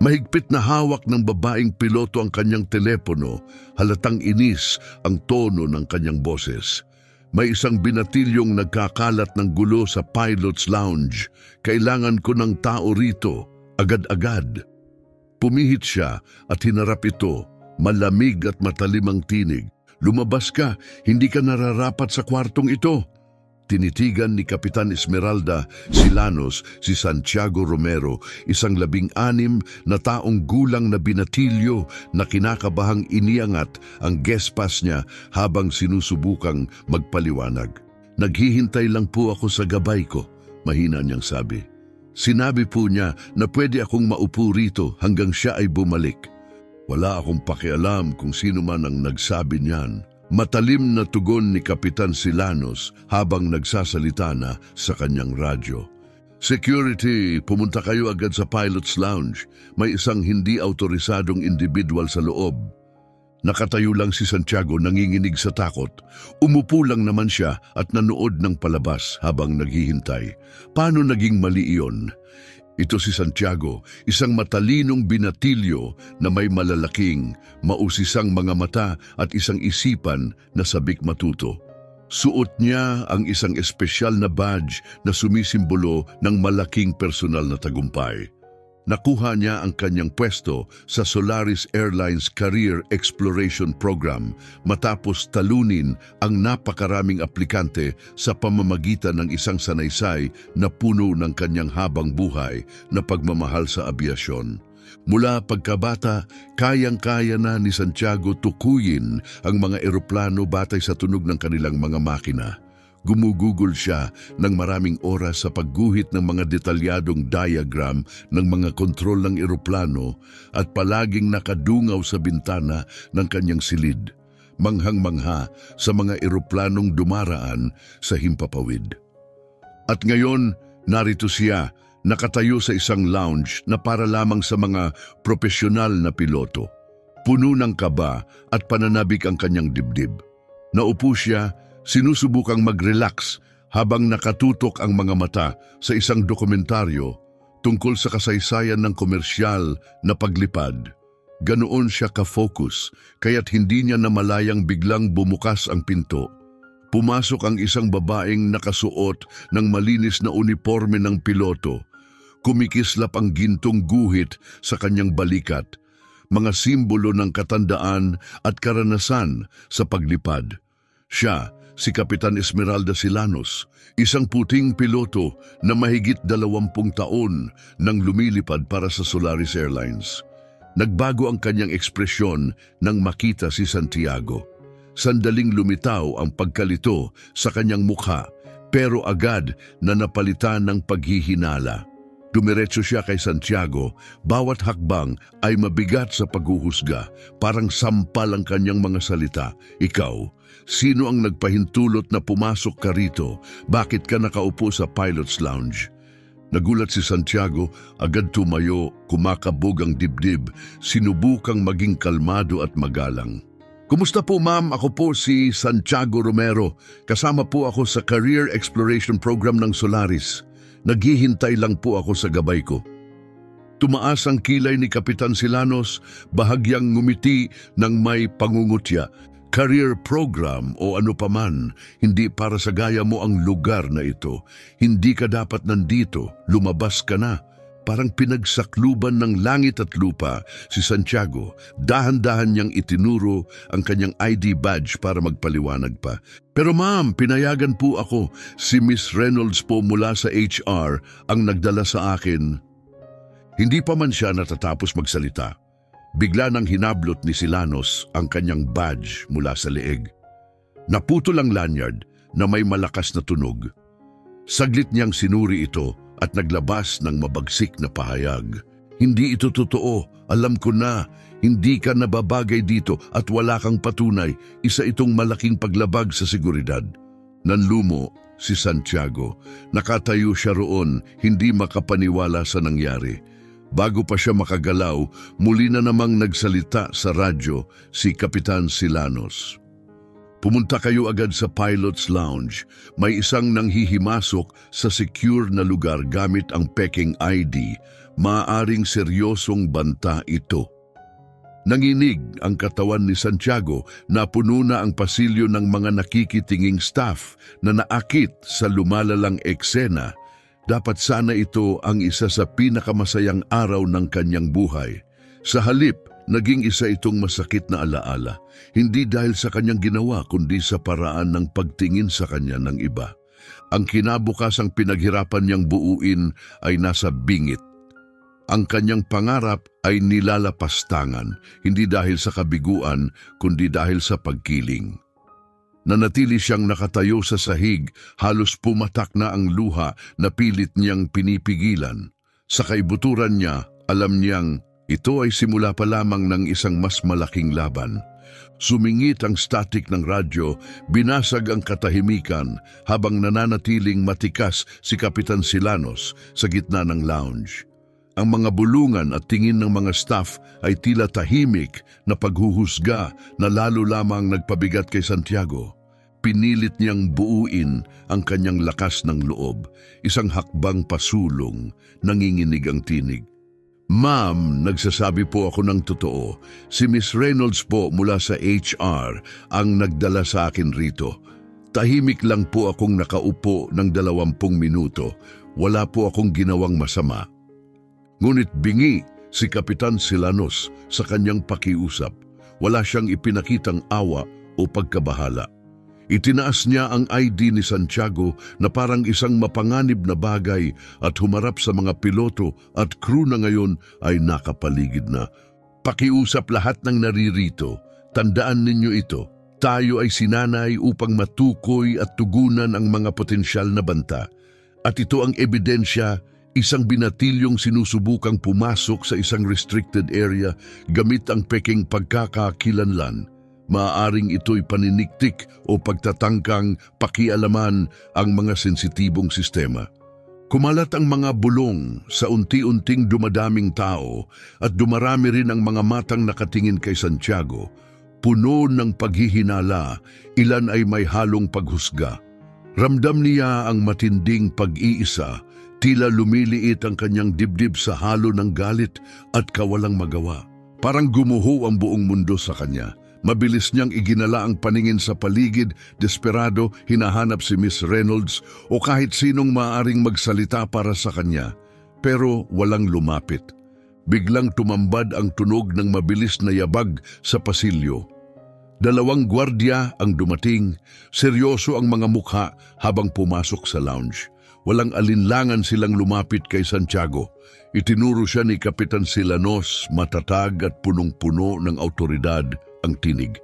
Mahigpit na hawak ng babaeng piloto ang kanyang telepono, halatang inis ang tono ng kanyang boses. May isang binatilyong nagkakalat ng gulo sa pilot's lounge. Kailangan ko ng tao rito, agad-agad. Pumihit siya at hinarap ito, malamig at matalim ang tinig. Lumabas ka, hindi ka nararapat sa kwartong ito. Tinitigan ni Kapitan Esmeralda Silanos si Santiago Romero, isang 16 na taong gulang na binatilyo na kinakabahang iniangat ang guest pass niya habang sinusubukang magpaliwanag. Naghihintay lang po ako sa gabay ko, mahina niyang sabi. Sinabi po niya na pwede akong maupo rito hanggang siya ay bumalik. Wala akong pakialam kung sino man ang nagsabi niyan. Matalim na tugon ni Kapitan Silanos habang nagsasalita na sa kanyang radyo. Security, pumunta kayo agad sa pilot's lounge. May isang hindi autorisadong individual sa loob. Nakatayo lang si Santiago, nanginginig sa takot. Umupo lang naman siya at nanood ng palabas habang naghihintay. Paano naging mali iyon? Ito si Santiago, isang matalinong binatilyo na may malalaking, mausisang mga mata at isang isipan na sabik matuto. Suot niya ang isang espesyal na badge na sumisimbolo ng malaking personal na tagumpay. Nakuha niya ang kanyang pwesto sa Solaris Airlines Career Exploration Program matapos talunin ang napakaraming aplikante sa pamamagitan ng isang sanaysay na puno ng kanyang habang buhay na pagmamahal sa abyasyon. Mula pagkabata, kayang-kaya na ni Santiago tukuyin ang mga eroplano batay sa tunog ng kanilang mga makina. Gumugugol siya ng maraming oras sa pagguhit ng mga detalyadong diagram ng mga kontrol ng eroplano at palaging nakadungaw sa bintana ng kanyang silid, manghang-mangha sa mga eroplanong dumaraan sa himpapawid. At ngayon, narito siya, nakatayo sa isang lounge na para lamang sa mga profesional na piloto. Puno ng kaba at pananabik ang kanyang dibdib. Naupo siya, sinusubukang mag-relax habang nakatutok ang mga mata sa isang dokumentaryo tungkol sa kasaysayan ng komersyal na paglipad. Ganoon siya ka-focus, kaya't hindi niya namalayang biglang bumukas ang pinto. Pumasok ang isang babaeng nakasuot ng malinis na uniforme ng piloto. Kumikislap ang gintong guhit sa kanyang balikat, mga simbolo ng katandaan at karanasan sa paglipad. Siya, si Kapitan Esmeralda Silanos, isang puting piloto na mahigit 20 taon nang lumilipad para sa Solaris Airlines. Nagbago ang kanyang ekspresyon nang makita si Santiago. Sandaling lumitaw ang pagkalito sa kanyang mukha, pero agad na napalitan ng paghihinala. Dumiretso siya kay Santiago, bawat hakbang ay mabigat sa paghuhusga, parang sampal ang kanyang mga salita. Ikaw, sino ang nagpahintulot na pumasok ka rito? Bakit ka nakaupo sa pilot's lounge? Nagulat si Santiago, agad tumayo, kumakabog ang dibdib, sinubukang maging kalmado at magalang. Kumusta po ma'am? Ako po si Santiago Romero. Kasama po ako sa Career Exploration Program ng Solaris. Naghihintay lang po ako sa gabay ko. Tumaas ang kilay ni Kapitan Silanos, bahagyang ngumiti ng may pangungutya. Career program o ano paman, hindi para sa gaya mo ang lugar na ito. Hindi ka dapat nandito, lumabas ka na. Parang pinagsakluban ng langit at lupa si Santiago. Dahan-dahan niyang itinuro ang kanyang ID badge para magpaliwanag pa. Pero ma'am, pinayagan po ako. Si Miss Reynolds po mula sa HR ang nagdala sa akin. Hindi pa man siya natatapos magsalita. Bigla nang hinablot ni Silanos ang kanyang badge mula sa leeg. Naputol ang lanyard na may malakas na tunog. Saglit niyang sinuri ito at naglabas ng mabagsik na pahayag. Hindi ito totoo. Alam ko na, hindi ka nababagay dito at wala kang patunay. Isa itong malaking paglabag sa seguridad. Nanlumo si Santiago. Nakatayo siya roon, hindi makapaniwala sa nangyari. Bago pa siya makagalaw, muli na namang nagsalita sa radyo si Kapitan Silanos. Pumunta kayo agad sa pilot's lounge. May isang nanghihimasok sa secure na lugar gamit ang peking ID. maaaring seryosong banta ito. Nanginig ang katawan ni Santiago na puno na ang pasilyo ng mga nakikitinging staff na naakit sa lumalalang eksena. Dapat sana ito ang isa sa pinakamasayang araw ng kanyang buhay. Sa halip, naging isa itong masakit na alaala, hindi dahil sa kanyang ginawa kundi sa paraan ng pagtingin sa kanya ng iba. Ang kinabukasang pinaghirapan niyang buuin ay nasa bingit. Ang kanyang pangarap ay nilalapastangan, hindi dahil sa kabiguan, kundi dahil sa pagkiling. Nanatili siyang nakatayo sa sahig, halos pumatak na ang luha na pilit niyang pinipigilan. Sa kaibuturan niya, alam niyang ito ay simula pa lamang ng isang mas malaking laban. Sumingit ang static ng radyo, binasag ang katahimikan habang nananatiling matikas si Kapitan Silanos sa gitna ng lounge. Ang mga bulungan at tingin ng mga staff ay tila tahimik na paghuhusga na lalo lamang nagpabigat kay Santiago. Pinilit niyang buuin ang kanyang lakas ng loob, isang hakbang pasulong, nanginginig ang tinig. Ma'am, nagsasabi po ako ng totoo. Si Miss Reynolds po mula sa HR ang nagdala sa akin rito. Tahimik lang po akong nakaupo ng 20 minuto. Wala po akong ginawang masama. Ngunit bingi si Kapitan Silanos sa kanyang pakiusap. Wala siyang ipinakitang awa o pagkabahala. Itinaas niya ang ID ni Santiago na parang isang mapanganib na bagay at humarap sa mga piloto at crew na ngayon ay nakapaligid na. Pakiusap lahat ng naririto. Tandaan ninyo ito. Tayo ay sinanay upang matukoy at tugunan ang mga potensyal na banta. At ito ang ebidensya, isang binatilyong sinusubukang pumasok sa isang restricted area gamit ang peking pagkakakilanlan. Maaaring ito'y paniniktik o pagtatangkang pakialaman ang mga sensitibong sistema. Kumalat ang mga bulong sa unti-unting dumadaming tao at dumarami rin ang mga matang nakatingin kay Santiago. Puno ng paghihinala, ilan ay may halong paghusga. Ramdam niya ang matinding pag-iisa, tila lumiliit ang kanyang dibdib sa halo ng galit at kawalang magawa. Parang gumuho ang buong mundo sa kanya. Mabilis niyang iginala ang paningin sa paligid, desperado, hinahanap si Miss Reynolds o kahit sinong maaaring magsalita para sa kanya. Pero walang lumapit. Biglang tumambad ang tunog ng mabilis na yabag sa pasilyo. 2 gwardiya ang dumating, seryoso ang mga mukha habang pumasok sa lounge. Walang alinlangan silang lumapit kay Santiago. Itinuro siya ni Kapitan Silanos, matatag at punong-puno ng autoridad ang tinig.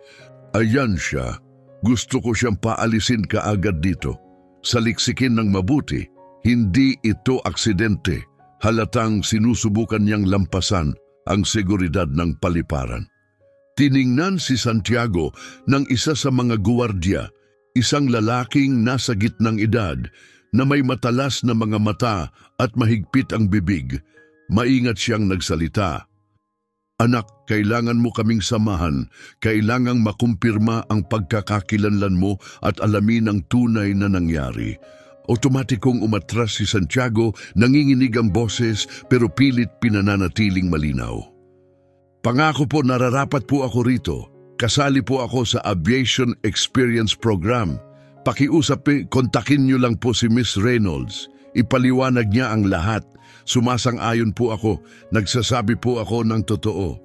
Ayan siya. Gusto ko siyang paalisin kaagad dito. Saliksikin ng mabuti. Hindi ito aksidente. Halatang sinusubukan niyang lampasan ang seguridad ng paliparan. Tiningnan si Santiago ng isa sa mga guwardiya, isang lalaking nasa gitnang edad na may matalas na mga mata at mahigpit ang bibig. Maingat siyang nagsalita. Anak, kailangan mo kaming samahan. Kailangang makumpirma ang pagkakakilanlan mo at alamin ang tunay na nangyari. Otomatikong umatras si Santiago, nanginginig ang boses pero pilit pinananatiling malinaw. Pangako po, nararapat po ako rito. Kasali po ako sa Aviation Experience Program. Pakiusap, kontakin niyo lang po si Miss Reynolds. Ipaliwanag niya ang lahat. Sumasang-ayon po ako, nagsasabi po ako ng totoo.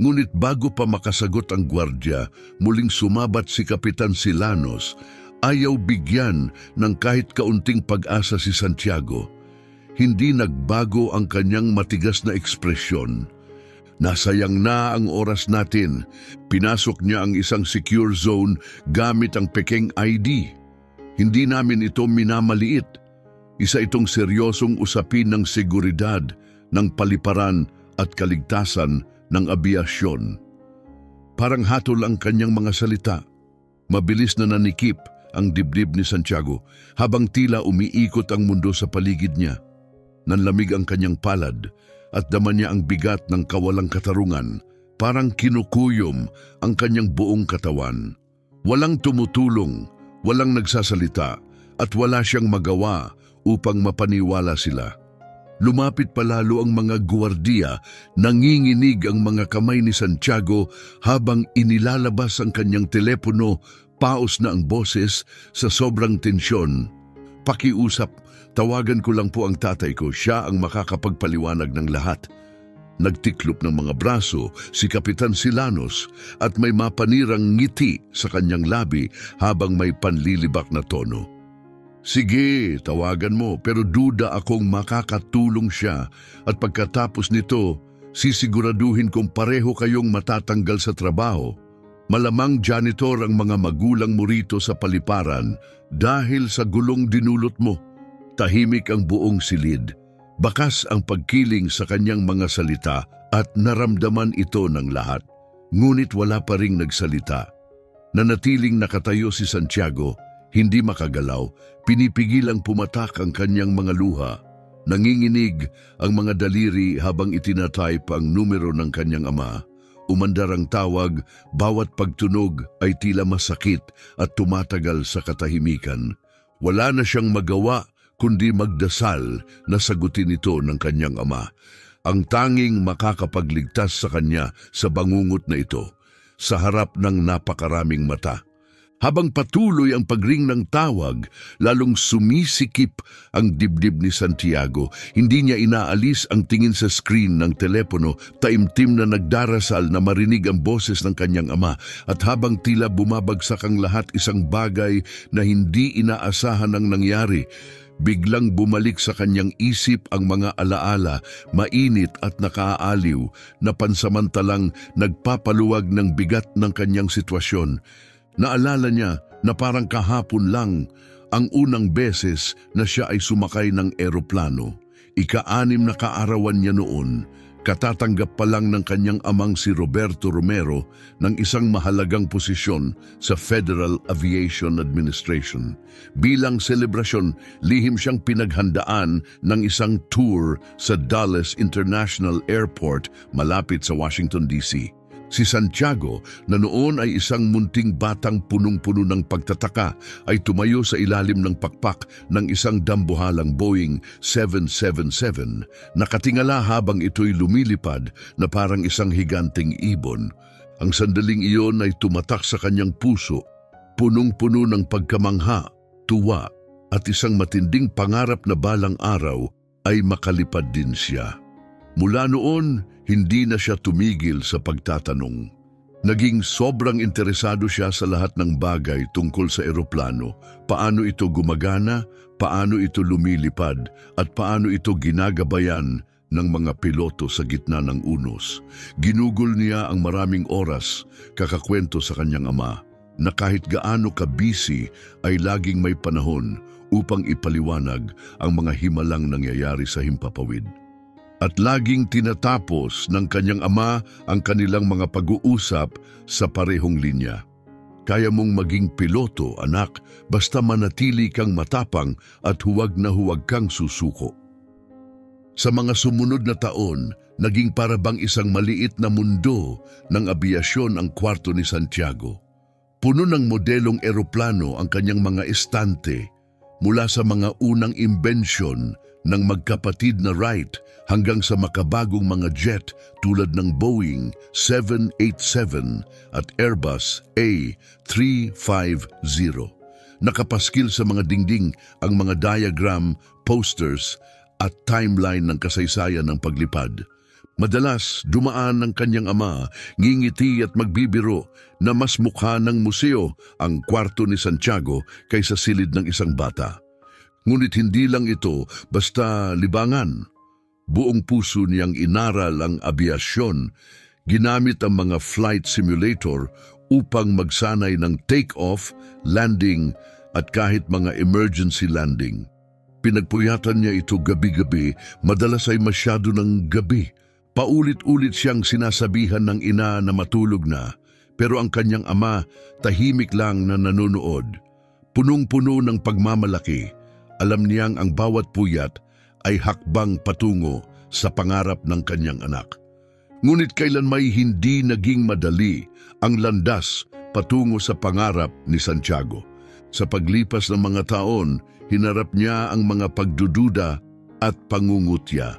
Ngunit bago pa makasagot ang gwardya, muling sumabat si Kapitan Silanos. Ayaw bigyan ng kahit kaunting pag-asa si Santiago. Hindi nagbago ang kanyang matigas na ekspresyon. Nasayang na ang oras natin. Pinasok niya ang isang secure zone gamit ang peking ID. Hindi namin ito minamaliit. Isa itong seryosong usapin ng seguridad, ng paliparan at kaligtasan ng abiasyon. Parang hatol ang kanyang mga salita. Mabilis na nanikip ang dibdib ni Santiago habang tila umiikot ang mundo sa paligid niya. Nanlamig ang kanyang palad at dama niya ang bigat ng kawalang katarungan. Parang kinukuyom ang kanyang buong katawan. Walang tumutulong, walang nagsasalita at wala siyang magawa upang mapaniwala sila. Lumapit palalo ang mga guwardiya, nanginginig ang mga kamay ni Santiago habang inilalabas ang kanyang telepono, paos na ang boses sa sobrang tensyon. Pakiusap, tawagan ko lang po ang tatay ko, siya ang makakapagpaliwanag ng lahat. Nagtiklop ng mga braso si Kapitan Silanos at may mapanirang ngiti sa kanyang labi habang may panlilibak na tono. Sige, tawagan mo, pero duda akong makakatulong siya at pagkatapos nito, sisiguraduhin kong pareho kayong matatanggal sa trabaho. Malamang janitor ang mga magulang mo rito sa paliparan dahil sa gulong dinulot mo. Tahimik ang buong silid. Bakas ang pagkiling sa kanyang mga salita at naramdaman ito ng lahat. Ngunit wala pa ring nagsalita. Nanatiling nakatayo si Santiago, hindi makagalaw, pinipigilang pumatak ang kanyang mga luha. Nanginginig ang mga daliri habang itinatype ang numero ng kanyang ama. Umandar ang tawag, bawat pagtunog ay tila masakit at tumatagal sa katahimikan. Wala na siyang magawa kundi magdasal na sagutin ito ng kanyang ama. Ang tanging makakapagligtas sa kanya sa bangungot na ito, sa harap ng napakaraming mata. Habang patuloy ang pagring ng tawag, lalong sumisikip ang dibdib ni Santiago. Hindi niya inaalis ang tingin sa screen ng telepono, taimtim na nagdarasal na marinig ang boses ng kanyang ama. At habang tila bumabagsak ang lahat, isang bagay na hindi inaasahan ang nangyari. Biglang bumalik sa kanyang isip ang mga alaala, mainit at nakaaaliw, na pansamantalang nagpapaluwag ng bigat ng kanyang sitwasyon. Naalala niya na parang kahapon lang ang unang beses na siya ay sumakay ng eroplano. Ika-6 na kaarawan niya noon, katatanggap pa lang ng kanyang amang si Roberto Romero ng isang mahalagang posisyon sa Federal Aviation Administration. Bilang selebrasyon, lihim siyang pinaghandaan ng isang tour sa Dulles International Airport malapit sa Washington, D.C. Si Santiago, na noon ay isang munting batang punong-puno ng pagtataka, ay tumayo sa ilalim ng pakpak ng isang dambuhalang Boeing 777. Nakatingala habang ito'y lumilipad na parang isang higanting ibon. Ang sandaling iyon ay tumatak sa kanyang puso, punong-puno ng pagkamangha, tuwa, at isang matinding pangarap na balang araw ay makalipad din siya. Mula noon, hindi na siya tumigil sa pagtatanong. Naging sobrang interesado siya sa lahat ng bagay tungkol sa eroplano, paano ito gumagana, paano ito lumilipad, at paano ito ginagabayan ng mga piloto sa gitna ng unos. Ginugol niya ang maraming oras, kakakwento sa kanyang ama, na kahit gaano ka-busy ay laging may panahon upang ipaliwanag ang mga himalang nangyayari sa himpapawid. At laging tinatapos ng kanyang ama ang kanilang mga pag-uusap sa parehong linya. Kaya mong maging piloto, anak, basta manatili kang matapang at huwag na huwag kang susuko. Sa mga sumunod na taon, naging parabang isang maliit na mundo ng abiasyon ang kwarto ni Santiago. Puno ng modelong eroplano ang kanyang mga estante, mula sa mga unang imbensyon ng magkapatid na Wright hanggang sa makabagong mga jet tulad ng Boeing 787 at Airbus A350. Nakapaskil sa mga dingding ang mga diagram, posters at timeline ng kasaysayan ng paglipad. Madalas dumaan ng kanyang ama, ngingiti at magbibiro na mas mukha ng museo ang kwarto ni Santiago kaysa silid ng isang bata. Ngunit hindi lang ito basta libangan. Buong puso niyang inaral ang abiasyon, ginamit ang mga flight simulator upang magsanay ng take-off, landing at kahit mga emergency landing. Pinagpuyatan niya ito gabi-gabi, madalas ay masyado ng gabi. Paulit-ulit siyang sinasabihan ng ina na matulog na, pero ang kanyang ama tahimik lang na nanonood. Punong-puno ng pagmamalaki, alam niyang ang bawat puyat ay hakbang patungo sa pangarap ng kanyang anak. Ngunit kailan may hindi naging madali ang landas patungo sa pangarap ni Santiago. Sa paglipas ng mga taon, hinarap niya ang mga pagdududa at pangungutya.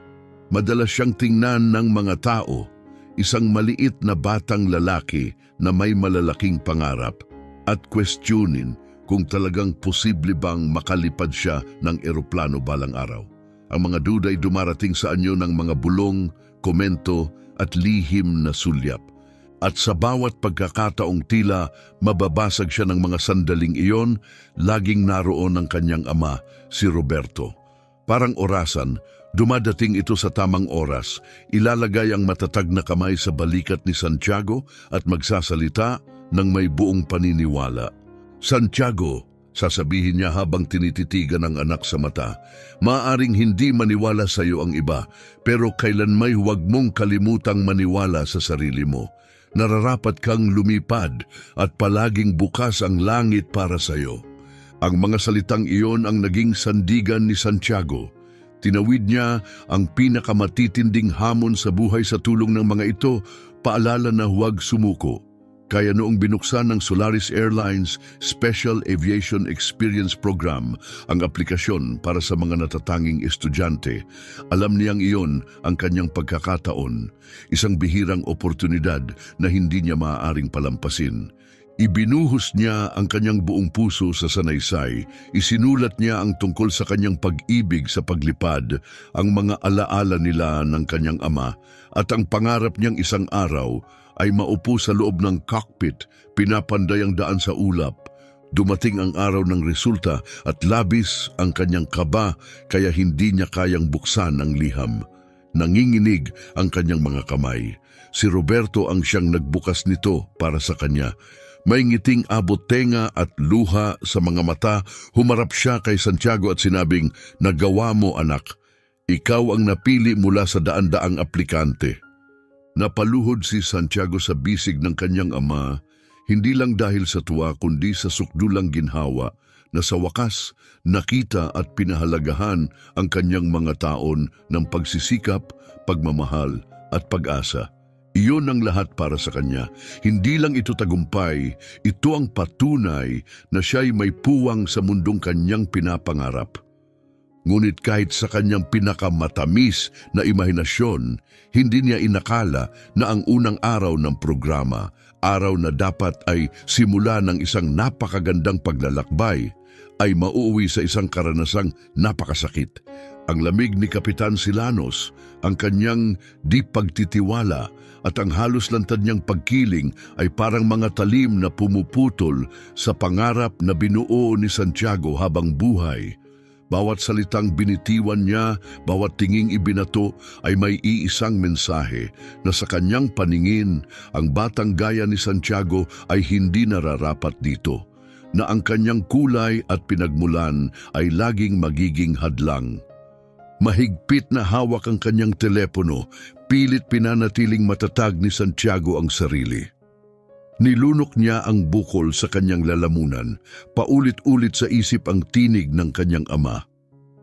Madalas siyang tingnan ng mga tao, isang maliit na batang lalaki na may malalaking pangarap, at questionin kung talagang posible bang makalipad siya ng eroplano balang araw. Ang mga duda ay dumarating sa anyo ng mga bulong, komento at lihim na sulyap. At sa bawat pagkakataong tila mababasag siya ng mga sandaling iyon, laging naroon ang kanyang ama, si Roberto. Parang orasan, dumadating ito sa tamang oras, ilalagay ang matatag na kamay sa balikat ni Santiago at magsasalita ng may buong paniniwala. Santiago, sasabihin niya habang tinititigan ang anak sa mata, maaaring hindi maniwala sa iyo ang iba, pero kailanmay huwag mong kalimutang maniwala sa sarili mo. Nararapat kang lumipad at palaging bukas ang langit para sa iyo. Ang mga salitang iyon ang naging sandigan ni Santiago. Tinawid niya ang pinakamatitinding hamon sa buhay sa tulong ng mga ito, paalala na huwag sumuko. Kaya noong binuksan ng Solaris Airlines Special Aviation Experience Program ang aplikasyon para sa mga natatanging estudyante, alam niyang iyon ang kanyang pagkakataon, isang bihirang oportunidad na hindi niya maaaring palampasin. Ibinuhos niya ang kanyang buong puso sa sanaysay, isinulat niya ang tungkol sa kanyang pag-ibig sa paglipad, ang mga alaala nila ng kanyang ama, at ang pangarap niyang isang araw ay maupo sa loob ng cockpit, pinapanday ang daan sa ulap. Dumating ang araw ng resulta at labis ang kanyang kaba, kaya hindi niya kayang buksan ang liham. Nanginginig ang kanyang mga kamay. Si Roberto ang siyang nagbukas nito para sa kanya. May ngiting abot tenga at luha sa mga mata, humarap siya kay Santiago at sinabing, "Nagawa mo, anak. Ikaw ang napili mula sa daan-daang aplikante." Napaluhod si Santiago sa bisig ng kanyang ama, hindi lang dahil sa tuwa kundi sa sukdulang ginhawa na sa wakas nakita at pinahalagahan ang kanyang mga taon ng pagsisikap, pagmamahal at pag-asa. Iyon ang lahat para sa kanya. Hindi lang ito tagumpay, ito ang patunay na siya'y may puwang sa mundong kanyang pinapangarap. Ngunit kahit sa kanyang pinakamatamis na imahinasyon, hindi niya inakala na ang unang araw ng programa, araw na dapat ay simula ng isang napakagandang paglalakbay, ay mauuwi sa isang karanasang napakasakit. Ang lamig ni Kapitan Silanos, ang kanyang di pagtitiwala at ang halos lantad niyang pagkiling ay parang mga talim na pumuputol sa pangarap na binuo ni Santiago habang buhay. Bawat salitang binitiwan niya, bawat tinging ibinato ay may iisang mensahe na sa kanyang paningin, ang batang gaya ni Santiago ay hindi nararapat dito, na ang kanyang kulay at pinagmulan ay laging magiging hadlang. Mahigpit na hawak ang kanyang telepono, pilit pinanatiling matatag ni Santiago ang sarili. Nilunok niya ang bukol sa kanyang lalamunan, paulit-ulit sa isip ang tinig ng kanyang ama.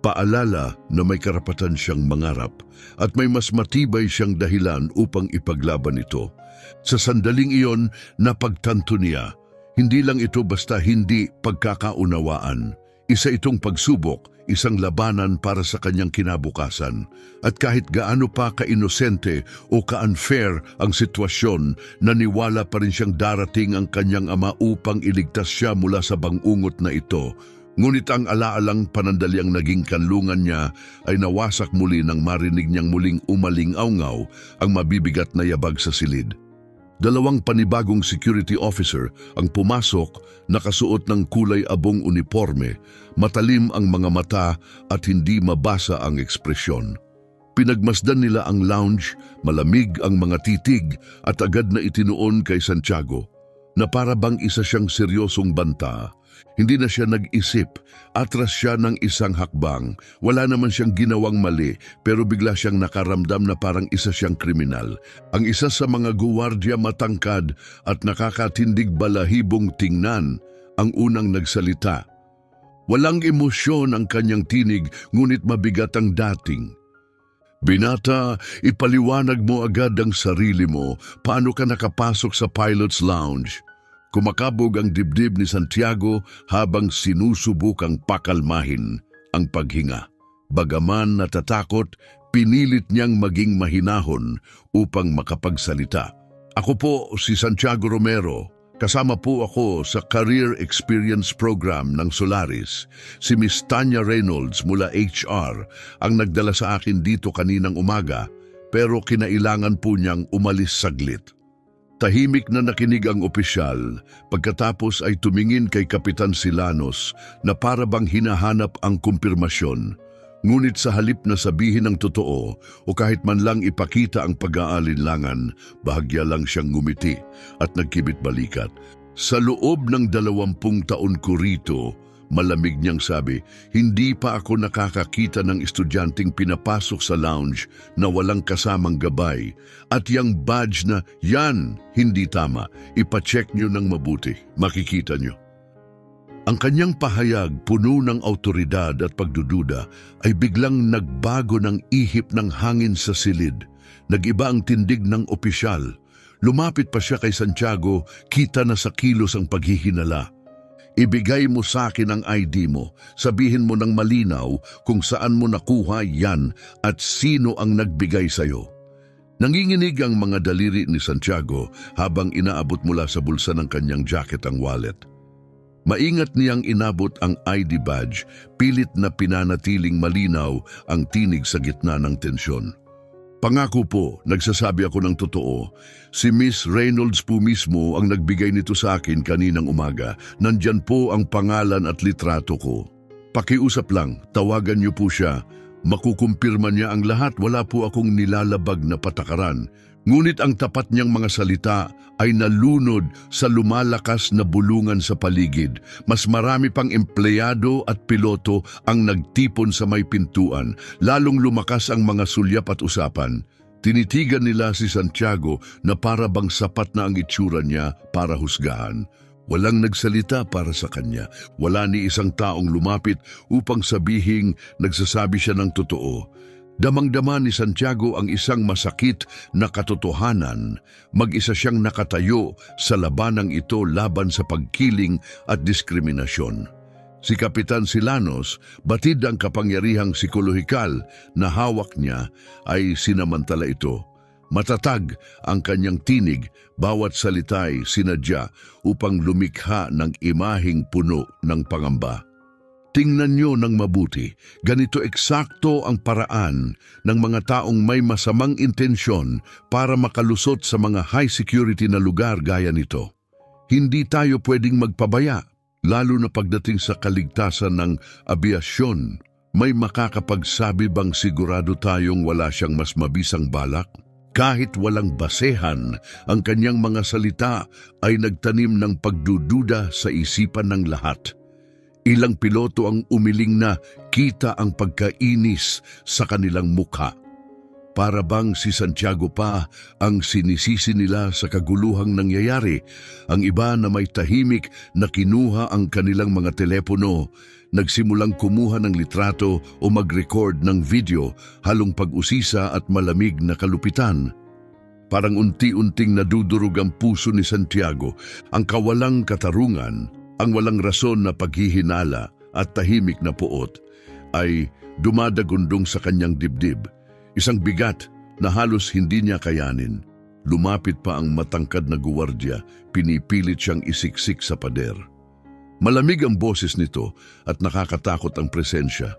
Paalala na may karapatan siyang mangarap at may mas matibay siyang dahilan upang ipaglaban ito. Sa sandaling iyon, napagtanto niya, hindi lang ito basta hindi pagkakaunawaan. Isa itong pagsubok, isang labanan para sa kanyang kinabukasan. At kahit gaano pa ka-inosente o ka-unfair ang sitwasyon, naniwala pa rin siyang darating ang kanyang ama upang iligtas siya mula sa bangungot na ito. Ngunit ang alaalang panandaliang naging kanlungan niya ay nawasak muli nang marinig niyang muling umaling-awngaw ang mabibigat na yabag sa silid. Dalawang panibagong security officer ang pumasok, nakasuot ng kulay abong uniforme, matalim ang mga mata at hindi mabasa ang ekspresyon. Pinagmasdan nila ang lounge, malamig ang mga titig at agad na itinuon kay Santiago na para bang isa siyang seryosong banta. Hindi na siya nag-isip, atras siya ng isang hakbang. Wala naman siyang ginawang mali, pero bigla siyang nakaramdam na parang isa siyang kriminal. Ang isa sa mga guwardya matangkad at nakakatindig balahibong tingnan ang unang nagsalita. Walang emosyon ang kanyang tinig, ngunit mabigat ang dating. "Binata, ipaliwanag mo agad ang sarili mo. Paano ka nakapasok sa pilot's lounge?" Kumakabog ang dibdib ni Santiago habang sinusubukang pakalmahin ang paghinga. Bagaman natatakot, pinilit niyang maging mahinahon upang makapagsalita. Ako po si Santiago Romero. Kasama po ako sa Career Experience Program ng Solaris. Si Miss Tanya Reynolds mula HR ang nagdala sa akin dito kaninang umaga, pero kinailangan po niyang umalis saglit. Tahimik na nakinig ang opisyal, pagkatapos ay tumingin kay Kapitan Silanos na para bang hinahanap ang kumpirmasyon. Ngunit sa halip na sabihin ang totoo o kahit man lang ipakita ang pag-aalinlangan, bahagya lang siyang ngumiti at nagkibit-balikat. Sa loob ng 20 taon ko rito, malamig niyang sabi, hindi pa ako nakakakita ng estudyanteng pinapasok sa lounge na walang kasamang gabay. At yung badge na, yan, hindi tama. Ipacheck niyo ng mabuti. Makikita niyo. Ang kanyang pahayag, puno ng awtoridad at pagdududa, ay biglang nagbago ng ihip ng hangin sa silid. Nag-iba ang tindig ng opisyal. Lumapit pa siya kay Santiago, kita na sa kilos ang paghihinala. Ibigay mo sa akin ang ID mo. Sabihin mo ng malinaw kung saan mo nakuha yan at sino ang nagbigay sa'yo. Nanginginig ang mga daliri ni Santiago habang inaabot mula sa bulsa ng kanyang jacket ang wallet. Maingat niyang inabot ang ID badge, pilit na pinanatiling malinaw ang tinig sa gitna ng tensyon. Pangako po, nagsasabi ako ng totoo. Si Miss Reynolds po mismo ang nagbigay nito sa akin kaninang umaga. Nandyan po ang pangalan at litrato ko. Pakiusap lang, tawagan niyo po siya. Makukumpirma niya ang lahat, wala po akong nilalabag na patakaran. Ngunit ang tapat niyang mga salita ay nalunod sa lumalakas na bulungan sa paligid. Mas marami pang empleyado at piloto ang nagtipon sa may pintuan. Lalong lumakas ang mga sulyap at usapan. Tinitigan nila si Santiago na para bang sapat na ang itsura niya para husgahan. Walang nagsalita para sa kanya. Wala ni isang taong lumapit upang sabihing nagsasabi siya ng totoo. Damang-dama ni Santiago ang isang masakit na katotohanan. Mag-isa siyang nakatayo sa labanang ito laban sa pagkiling at diskriminasyon. Si Kapitan Silanos, batid ang kapangyarihang psikolohikal na hawak niya, ay sinamantala ito. Matatag ang kanyang tinig, bawat salita'y sinadya upang lumikha ng imaheng puno ng pangamba. Tingnan niyo ng mabuti, ganito eksakto ang paraan ng mga taong may masamang intensyon para makalusot sa mga high security na lugar gaya nito. Hindi tayo pwedeng magpabaya, lalo na pagdating sa kaligtasan ng abiasyon. May makakapagsabi bang sigurado tayong wala siyang mas mabisang balak? Kahit walang basehan, ang kanyang mga salita ay nagtanim ng pagdududa sa isipan ng lahat. Ilang piloto ang umiling na kita ang pagkainis sa kanilang mukha. Para bang si Santiago pa ang sinisisi nila sa kaguluhang nangyayari. Ang iba na may tahimik na kinuha ang kanilang mga telepono, nagsimulang kumuha ng litrato o mag-record ng video, halong pag-usisa at malamig na kalupitan. Parang unti-unting nadudurog ang puso ni Santiago, ang kawalang katarungan, ang walang rason na paghihinala at tahimik na puot ay dumadagundong sa kanyang dibdib. Isang bigat na halos hindi niya kayanin. Lumapit pa ang matangkad na guwardiya, pinipilit siyang isiksik sa pader. Malamig ang boses nito at nakakatakot ang presensya.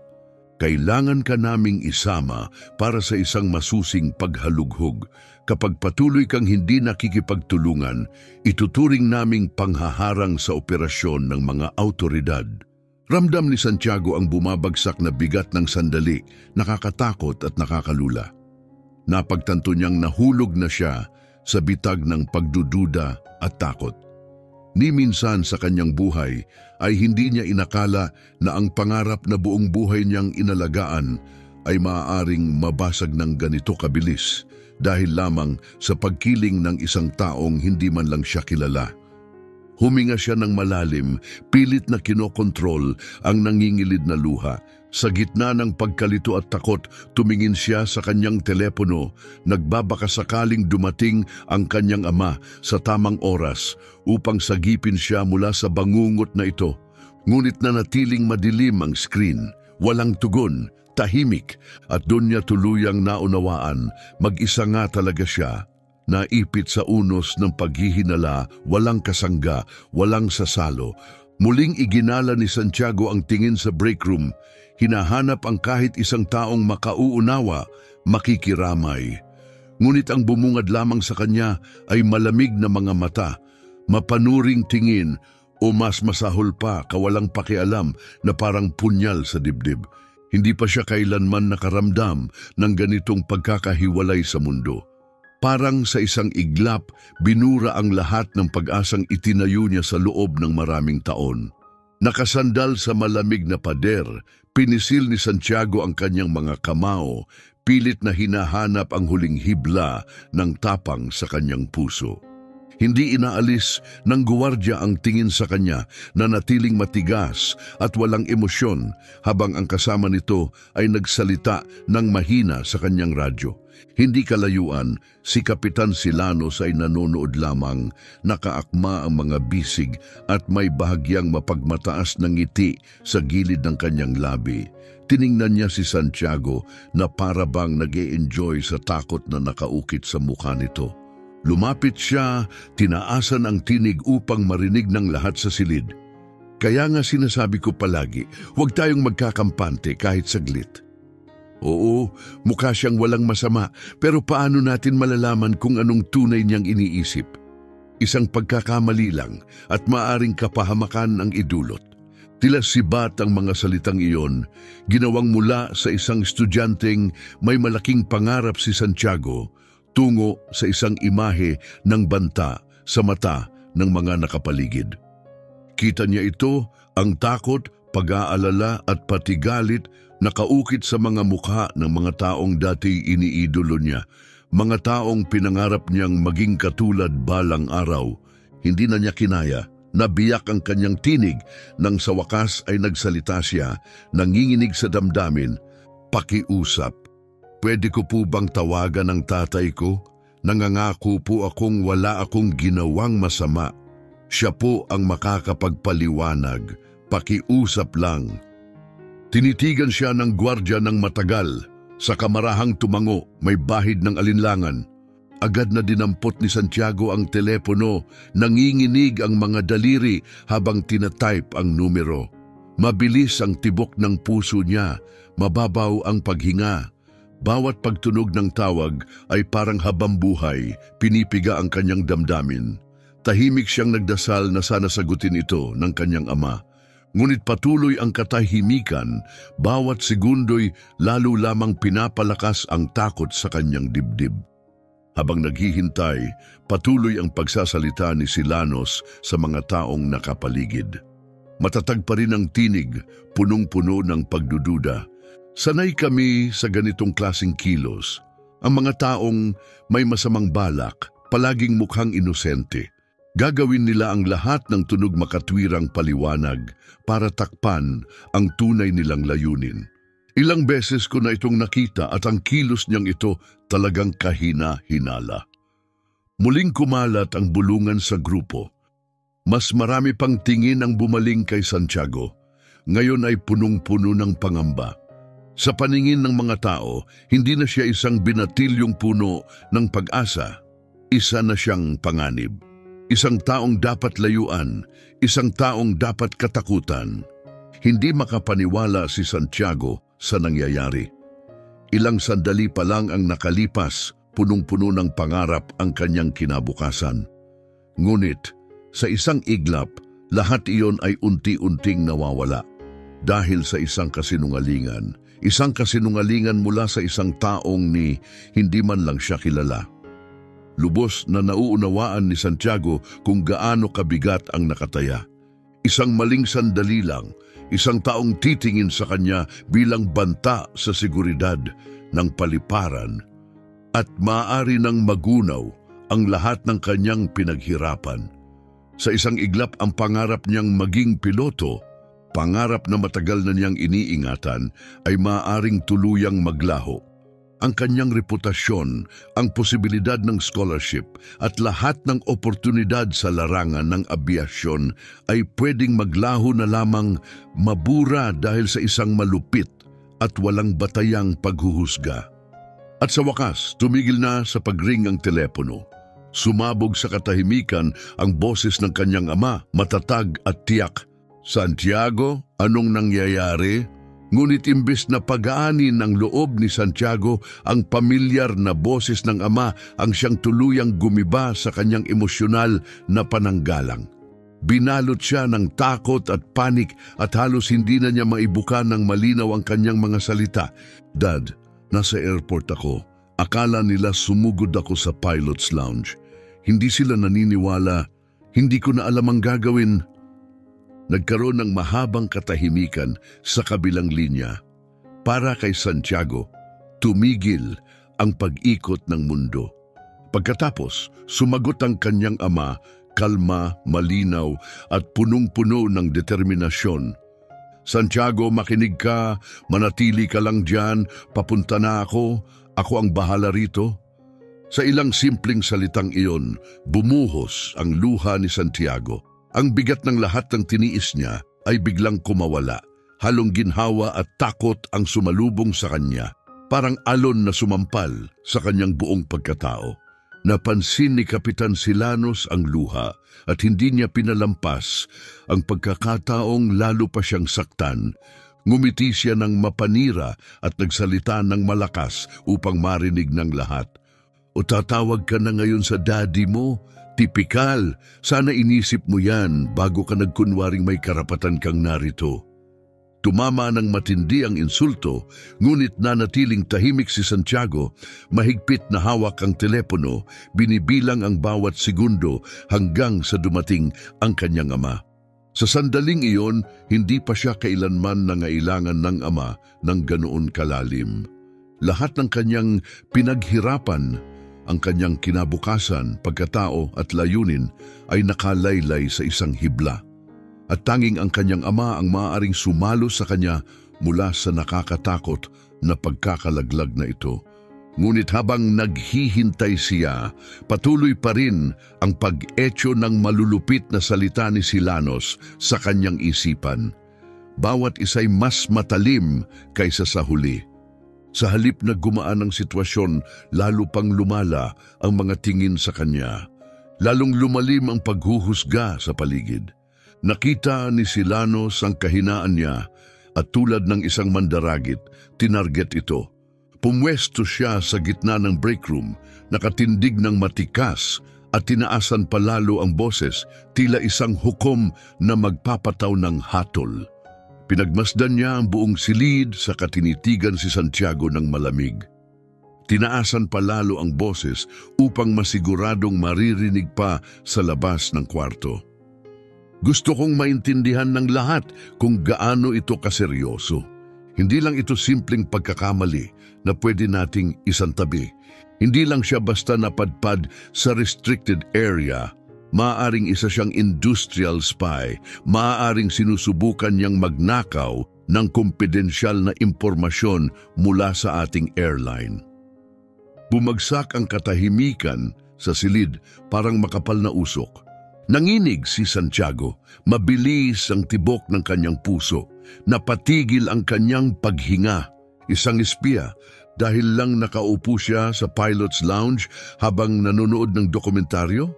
Kailangan ka naming isama para sa isang masusing paghalughog. Kapag patuloy kang hindi nakikipagtulungan, ituturing naming panghaharang sa operasyon ng mga awtoridad. Ramdam ni Santiago ang bumabagsak na bigat ng sandali, nakakatakot at nakakalula. Napagtanto niyang nahulog na siya sa bitag ng pagdududa at takot. Ni minsan sa kanyang buhay ay hindi niya inakala na ang pangarap na buong buhay niyang inalagaan ay maaaring mabasag ng ganito kabilis dahil lamang sa pagkiling ng isang taong hindi man lang siya kilala. Huminga siya ng malalim, pilit na kinokontrol ang nangingilid na luha. Sa gitna ng pagkalito at takot, tumingin siya sa kanyang telepono, nagbabaka sakaling dumating ang kanyang ama sa tamang oras upang sagipin siya mula sa bangungot na ito. Ngunit nanatiling madilim ang screen. walang tugon, tahimik, at doon niya tuluyang naunawaan, mag-isa nga talaga siya, naipit sa unos ng paghihinala, walang kasangga, walang sasalo. Muling iginala ni Santiago ang tingin sa break room, hinahanap ang kahit isang taong makauunawa, makikiramay. Ngunit ang bumungad lamang sa kanya ay malamig na mga mata, mapanuring tingin, o mas masahol pa, kawalang pakialam na parang punyal sa dibdib. Hindi pa siya kailanman nakaramdam ng ganitong pagkakahiwalay sa mundo. Parang sa isang iglap, binura ang lahat ng pag-asang itinayo niya sa loob ng maraming taon. Nakasandal sa malamig na pader, pinisil ni Santiago ang kanyang mga kamao, pilit na hinahanap ang huling hibla ng tapang sa kanyang puso. Hindi inaalis ng guwardiya ang tingin sa kanya na natiling matigas at walang emosyon habang ang kasama nito ay nagsalita ng mahina sa kanyang radyo. Hindi kalayuan, si Kapitan Silanos ay nanonood lamang, nakaakma ang mga bisig at may bahagyang mapagmataas na ngiti sa gilid ng kanyang labi. Tiningnan niya si Santiago na para bang nag-e-enjoy sa takot na nakaukit sa mukha nito. Lumapit siya, tinaasan ang tinig upang marinig ng lahat sa silid. Kaya nga sinasabi ko palagi, huwag tayong magkakampante kahit saglit. Oo, mukha siyang walang masama, pero paano natin malalaman kung anong tunay niyang iniisip? Isang pagkakamali lang at maaring kapahamakan ang idulot. Tila sibat ang mga salitang iyon, ginawang mula sa isang estudyanteng may malaking pangarap si Santiago, tungo sa isang imahe ng banta sa mata ng mga nakapaligid. Kita niya ito, ang takot, pag-aalala at pati galit nakaukit sa mga mukha ng mga taong dati iniidolo niya, mga taong pinangarap niyang maging katulad balang araw. Hindi na niya kinaya, nabiyak ang kanyang tinig nang sa wakas ay nagsalita siya, nanginginig sa damdamin, "Pakiusap. Pwede ko po bang tawagan ang tatay ko? Nangangako po akong wala akong ginawang masama. Siya po ang makakapagpaliwanag. Pakiusap lang." Tinitigan siya ng gwardya ng matagal. Sa kamarahang tumango, may bahid ng alinlangan. Agad na dinampot ni Santiago ang telepono, nanginginig ang mga daliri habang tinatype ang numero. Mabilis ang tibok ng puso niya, mababaw ang paghinga. Bawat pagtunog ng tawag ay parang habambuhay, pinipiga ang kanyang damdamin. Tahimik siyang nagdasal na sana sagutin ito ng kanyang ama. Ngunit patuloy ang katahimikan, bawat segundo'y lalo lamang pinapalakas ang takot sa kanyang dibdib. Habang naghihintay, patuloy ang pagsasalita ni Silanos sa mga taong nakapaligid. Matatag pa rin ang tinig, punong-puno ng pagdududa. Sanay kami sa ganitong klaseng kilos. Ang mga taong may masamang balak, palaging mukhang inosente. Gagawin nila ang lahat ng tunog makatwirang paliwanag para takpan ang tunay nilang layunin. Ilang beses ko na itong nakita at ang kilos niyang ito talagang kahina-hinala. Muling kumalat ang bulungan sa grupo. Mas marami pang tingin ang bumaling kay Santiago. Ngayon ay punong-puno ng pangamba. Sa paningin ng mga tao, hindi na siya isang binatilyong puno ng pag-asa. Isa na siyang panganib. Isang taong dapat layuan, isang taong dapat katakutan. Hindi makapaniwala si Santiago sa nangyayari. Ilang sandali pa lang ang nakalipas, punong-puno ng pangarap ang kanyang kinabukasan. Ngunit, sa isang iglap, lahat iyon ay unti-unting nawawala. Dahil sa isang kasinungalingan. Isang kasinungalingan mula sa isang taong hindi man lang siya kilala. Lubos na nauunawaan ni Santiago kung gaano kabigat ang nakataya. Isang maling sandali lang, isang taong titingin sa kanya bilang banta sa seguridad ng paliparan at maaari nang magunaw ang lahat ng kanyang pinaghirapan. Sa isang iglap ang pangarap niyang maging piloto, pangarap na matagal na niyang iniingatan ay maaaring tuluyang maglaho. ang kanyang reputasyon, ang posibilidad ng scholarship at lahat ng oportunidad sa larangan ng abyasyon ay pwedeng maglaho na lamang mabura dahil sa isang malupit at walang batayang paghuhusga. At sa wakas, tumigil na sa pagring ang telepono. Sumabog sa katahimikan ang boses ng kanyang ama, matatag at tiyak. Santiago, anong nangyayari? Ngunit imbes na pag-aanin ng loob ni Santiago, ang pamilyar na boses ng ama ang siyang tuluyang gumiba sa kanyang emosyonal na pananggalang. Binalot siya ng takot at panik at halos hindi na niya maibuka ng malinaw ang kanyang mga salita. Dad, nasa airport ako. Akala nila sumugod ako sa pilot's lounge. Hindi sila naniniwala. Hindi ko na alam ang gagawin. Nagkaroon ng mahabang katahimikan sa kabilang linya. Para kay Santiago, tumigil ang pag-ikot ng mundo. Pagkatapos, sumagot ang kanyang ama, kalma, malinaw at punong-puno ng determinasyon. Santiago, makinig ka, manatili ka lang dyan, papunta na ako ang bahala rito. Sa ilang simpleng salitang iyon, bumuhos ang luha ni Santiago. Ang bigat ng lahat ng tiniis niya ay biglang kumawala. Halong ginhawa at takot ang sumalubong sa kanya, parang alon na sumampal sa kanyang buong pagkatao. Napansin ni Kapitan Silanos ang luha at hindi niya pinalampas ang pagkakataong lalo pa siyang saktan. Ngumiti siya ng mapanira at nagsalita ng malakas upang marinig ng lahat. O tatawag ka na ngayon sa daddy mo? Tipikal, sana inisip mo yan bago ka nagkunwaring may karapatan kang narito. Tumama ng matindi ang insulto, ngunit nanatiling tahimik si Santiago, mahigpit na hawak ang telepono, binibilang ang bawat segundo hanggang sa dumating ang kanyang ama. Sa sandaling iyon, hindi pa siya kailanman nangailangan ng ama ng ganoon kalalim. Lahat ng kanyang pinaghirapan, ang kanyang kinabukasan, pagkatao at layunin ay nakalaylay sa isang hibla. At tanging ang kanyang ama ang maaaring sumalo sa kanya mula sa nakakatakot na pagkakalaglag na ito. Ngunit habang naghihintay siya, patuloy pa rin ang pag-etyo ng malulupit na salita ni Silanos sa kanyang isipan. Bawat isa'y mas matalim kaysa sa huli. Sa halip na gumaan ang sitwasyon, lalo pang lumala ang mga tingin sa kanya. Lalong lumalim ang paghuhusga sa paligid. Nakita ni Silanos ang kahinaan niya at tulad ng isang mandaragit, tinarget ito. Pumwesto siya sa gitna ng break room, nakatindig ng matikas at tinaasan palalo ang boses, tila isang hukom na magpapataw ng hatol. Pinagmasdan niya ang buong silid sa katinitigan si Santiago ng malamig. Tinaasan palalo ang boses upang masiguradong maririnig pa sa labas ng kwarto. Gusto kong maintindihan ng lahat kung gaano ito kaseryoso. Hindi lang ito simpleng pagkakamali na pwede nating isantabi. Hindi lang siya basta napadpad sa restricted area. Maaaring isa siyang industrial spy, maaaring sinusubukan niyang magnakaw ng kumpidensyal na impormasyon mula sa ating airline. Bumagsak ang katahimikan sa silid parang makapal na usok. Nanginig si Santiago, mabilis ang tibok ng kanyang puso, napatigil ang kanyang paghinga. Isang espiya dahil lang nakaupo siya sa pilot's lounge habang nanonood ng dokumentaryo?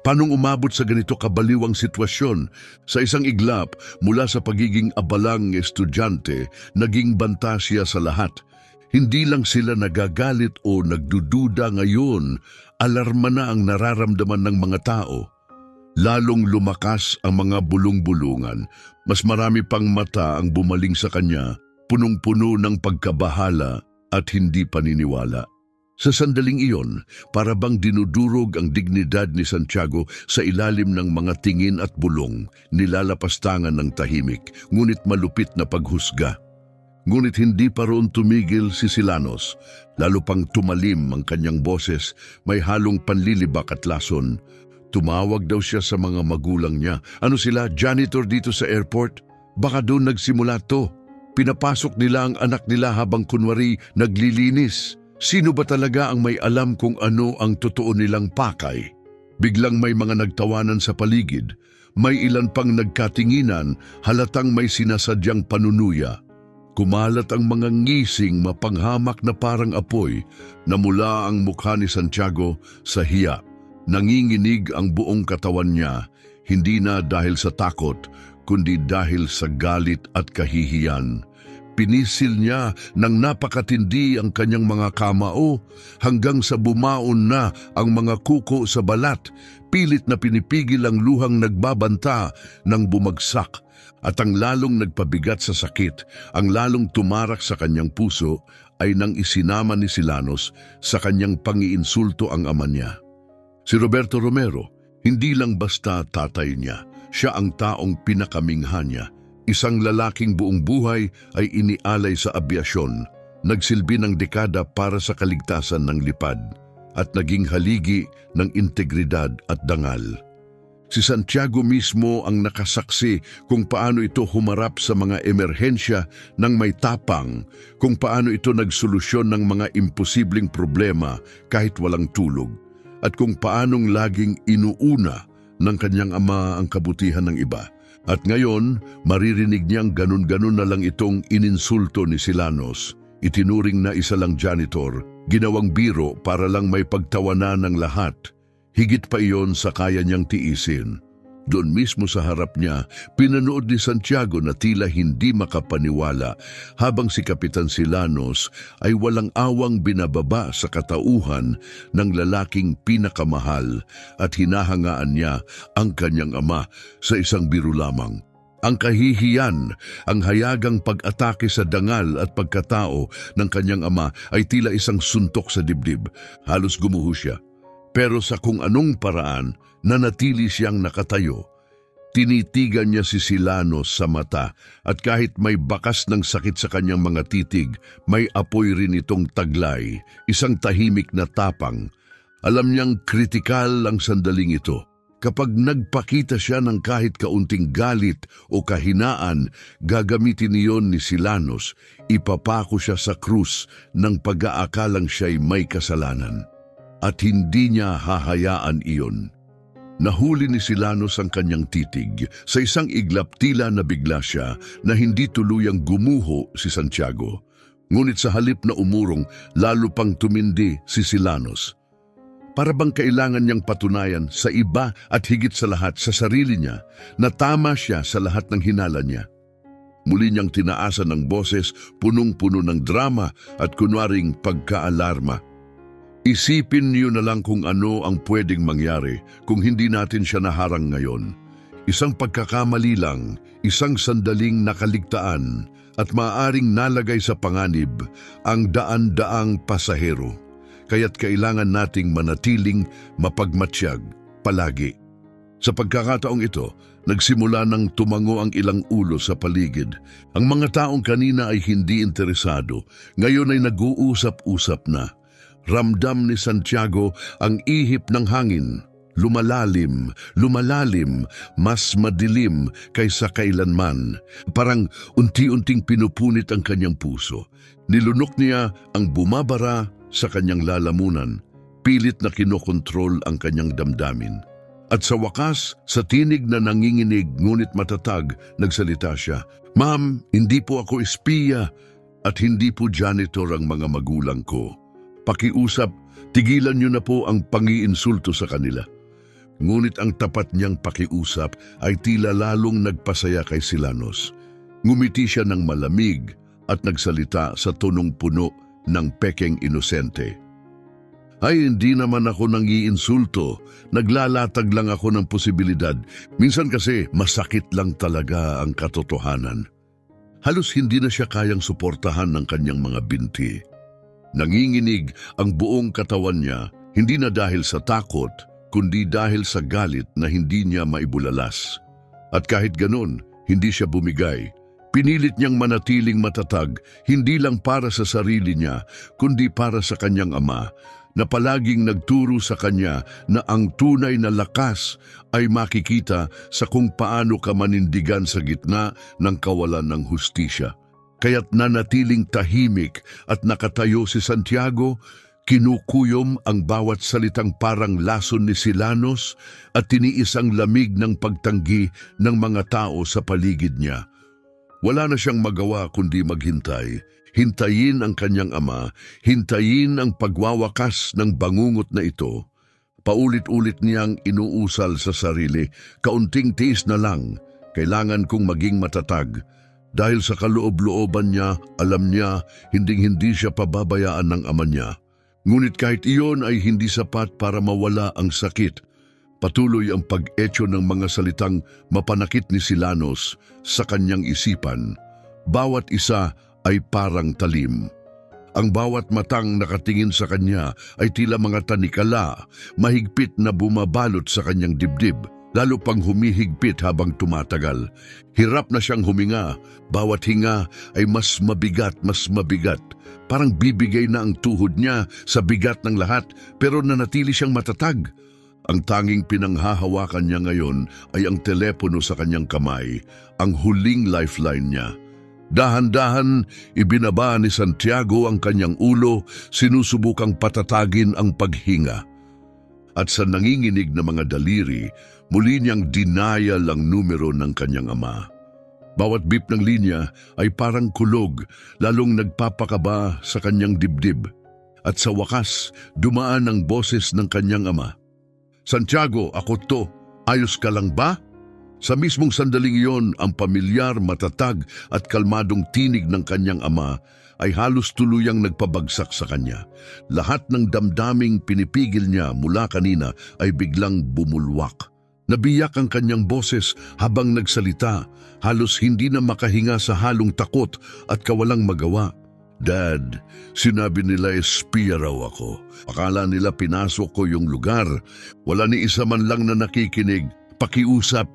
Paanong umabot sa ganito kabaliwang sitwasyon? Sa isang iglap, mula sa pagiging abalang estudyante, naging banta siya sa lahat. Hindi lang sila nagagalit o nagdududa ngayon, alarma na ang nararamdaman ng mga tao. Lalong lumakas ang mga bulong-bulungan. Mas marami pang mata ang bumaling sa kanya, punong-puno ng pagkabahala at hindi paniniwala. Sa sandaling iyon, para bang dinudurog ang dignidad ni Santiago sa ilalim ng mga tingin at bulong, nilalapastangan ng tahimik, ngunit malupit na paghusga. Ngunit hindi pa roon tumigil si Silanos, lalo pang tumalim ang kanyang boses, may halong panlilibak at lason. Tumawag daw siya sa mga magulang niya. Ano sila, janitor dito sa airport? Baka doon nagsimula to. Pinapasok nila ang anak nila habang kunwari naglilinis. Sino ba talaga ang may alam kung ano ang totoo nilang pakay? Biglang may mga nagtawanan sa paligid. May ilan pang nagkatinginan, halatang may sinasadyang panunuya. Kumalat ang mga ngising mapanghamak na parang apoy na mula ang mukha ni Santiago sa hiya. Nanginginig ang buong katawan niya, hindi na dahil sa takot, kundi dahil sa galit at kahihiyan. Pinisil niya ng napakatindi ang kanyang mga kamao hanggang sa bumaon na ang mga kuko sa balat. Pilit na pinipigil ang luhang nagbabanta ng bumagsak at ang lalong nagpabigat sa sakit, ang lalong tumarak sa kanyang puso ay nang isinama ni Silanos sa kanyang pangiinsulto ang ama niya. Si Roberto Romero, hindi lang basta tatay niya, siya ang taong pinakamingha niya. Isang lalaking buong buhay ay inialay sa abyasyon, nagsilbi ng dekada para sa kaligtasan ng lipad, at naging haligi ng integridad at dangal. Si Santiago mismo ang nakasaksi kung paano ito humarap sa mga emerhensya ng may tapang, kung paano ito nagsolusyon ng mga imposibleng problema kahit walang tulog, at kung paanong laging inuuna ng kanyang ama ang kabutihan ng iba. At ngayon, maririnig niyang ganun-ganun na lang itong ininsulto ni Silanos. Itinuring na isa lang janitor, ginawang biro para lang may pagtawanan ng lahat. Higit pa iyon sa kaya niyang tiisin. Doon mismo sa harap niya, pinanood ni Santiago na tila hindi makapaniwala habang si Kapitan Silanos ay walang awang binababa sa katauhan ng lalaking pinakamahal at hinahangaan niya ang kanyang ama sa isang biro lamang. Ang kahihiyan, ang hayagang pag-atake sa dangal at pagkatao ng kanyang ama ay tila isang suntok sa dibdib. Halos gumuho siya. Pero sa kung anong paraan, nanatili siyang nakatayo. Tinitigan niya si Silanos sa mata at kahit may bakas ng sakit sa kanyang mga titig, may apoy rin itong taglay, isang tahimik na tapang. Alam niyang kritikal ang sandaling ito. Kapag nagpakita siya ng kahit kaunting galit o kahinaan, gagamitin niyon ni Silanos, ipapako siya sa krus ng pag-aakalang siya'y may kasalanan. At hindi niya hahayaan iyon. Nahuli ni Silanos ang kanyang titig. Sa isang iglap tila nabigla siya na hindi tuluyang gumuho si Santiago. Ngunit sa halip na umurong, lalo pang tumindi si Silanos. Para bang kailangan niyang patunayan sa iba at higit sa lahat sa sarili niya na tama siya sa lahat ng hinala niya. Muli niyang tinaasan ng boses, punong-puno ng drama at kunwaring pagkaalarma. Isipin niyo na lang kung ano ang pwedeng mangyari kung hindi natin siya naharang ngayon. Isang pagkakamali lang, isang sandaling nakaligtaan at maaaring nalagay sa panganib ang daan-daang pasahero. Kaya't kailangan nating manatiling mapagmatsyag palagi. Sa pagkakataong ito, nagsimula ng tumango ang ilang ulo sa paligid. Ang mga taong kanina ay hindi interesado, ngayon ay nag-uusap-usap na. Ramdam ni Santiago ang ihip ng hangin. Lumalalim, lumalalim, mas madilim kaysa kailanman. Parang unti-unting pinupunit ang kanyang puso. Nilunok niya ang bumabara sa kanyang lalamunan. Pilit na kinokontrol ang kanyang damdamin. At sa wakas, sa tinig na nanginginig ngunit matatag, nagsalita siya. "Ma'am, hindi po ako espiya at hindi po janitor ang mga magulang ko. Pakiusap, tigilan niyo na po ang pangiinsulto sa kanila." Ngunit ang tapat niyang pakiusap ay tila lalong nagpasaya kay Silanos. Ngumiti siya ng malamig at nagsalita sa tonong puno ng pekeng inosente. "Ay, hindi naman ako nangiinsulto. Naglalatag lang ako ng posibilidad. Minsan kasi masakit lang talaga ang katotohanan." Halos hindi na siya kayang suportahan ng kanyang mga binti. Nanginginig ang buong katawan niya, hindi na dahil sa takot, kundi dahil sa galit na hindi niya maibulalas. At kahit ganun, hindi siya bumigay. Pinilit niyang manatiling matatag, hindi lang para sa sarili niya, kundi para sa kanyang ama, na palaging nagturo sa kanya na ang tunay na lakas ay makikita sa kung paano ka manindigan sa gitna ng kawalan ng hustisya. kaya't nanatiling tahimik at nakatayo si Santiago, kinukuyom ang bawat salitang parang lason ni Silanos at tiniis ang lamig ng pagtanggi ng mga tao sa paligid niya. Wala na siyang magawa kundi maghintay. Hintayin ang kanyang ama, hintayin ang pagwawakas ng bangungot na ito. Paulit-ulit niyang inuusal sa sarili, kaunting tiis na lang, kailangan kong maging matatag. Dahil sa kaloob-looban niya, alam niya, hinding-hindi siya pababayaan ng ama niya. Ngunit kahit iyon ay hindi sapat para mawala ang sakit. Patuloy ang pag-etyo ng mga salitang mapanakit ni Silanos sa kanyang isipan. Bawat isa ay parang talim. Ang bawat matang nakatingin sa kanya ay tila mga tanikala, mahigpit na bumabalot sa kanyang dibdib, lalo pang humihigpit habang tumatagal. Hirap na siyang huminga, bawat hinga ay mas mabigat, Parang bibigay na ang tuhod niya sa bigat ng lahat, pero nanatili siyang matatag. Ang tanging pinanghahawakan niya ngayon ay ang telepono sa kanyang kamay, ang huling lifeline niya. Dahan-dahan, ibinaba ni Santiago ang kanyang ulo, sinusubukang patatagin ang paghinga. At sa nanginginig na mga daliri, muli niyang denial ang numero ng kanyang ama. Bawat beep ng linya ay parang kulog, lalong nagpapakaba sa kanyang dibdib. At sa wakas, dumaan ang boses ng kanyang ama. "Santiago, ako to. Ayos ka lang ba?" Sa mismong sandaling iyon, ang pamilyar, matatag at kalmadong tinig ng kanyang ama ay halos tuluyang nagpabagsak sa kanya. Lahat ng damdaming pinipigil niya mula kanina ay biglang bumulwak. Nabiyak ang kanyang boses habang nagsalita, halos hindi na makahinga sa halong takot at kawalang magawa. "Dad, sinabi nila espiya raw ako. Akala nila pinasok ko yung lugar. Wala ni isa man lang na nakikinig. Pakiusap,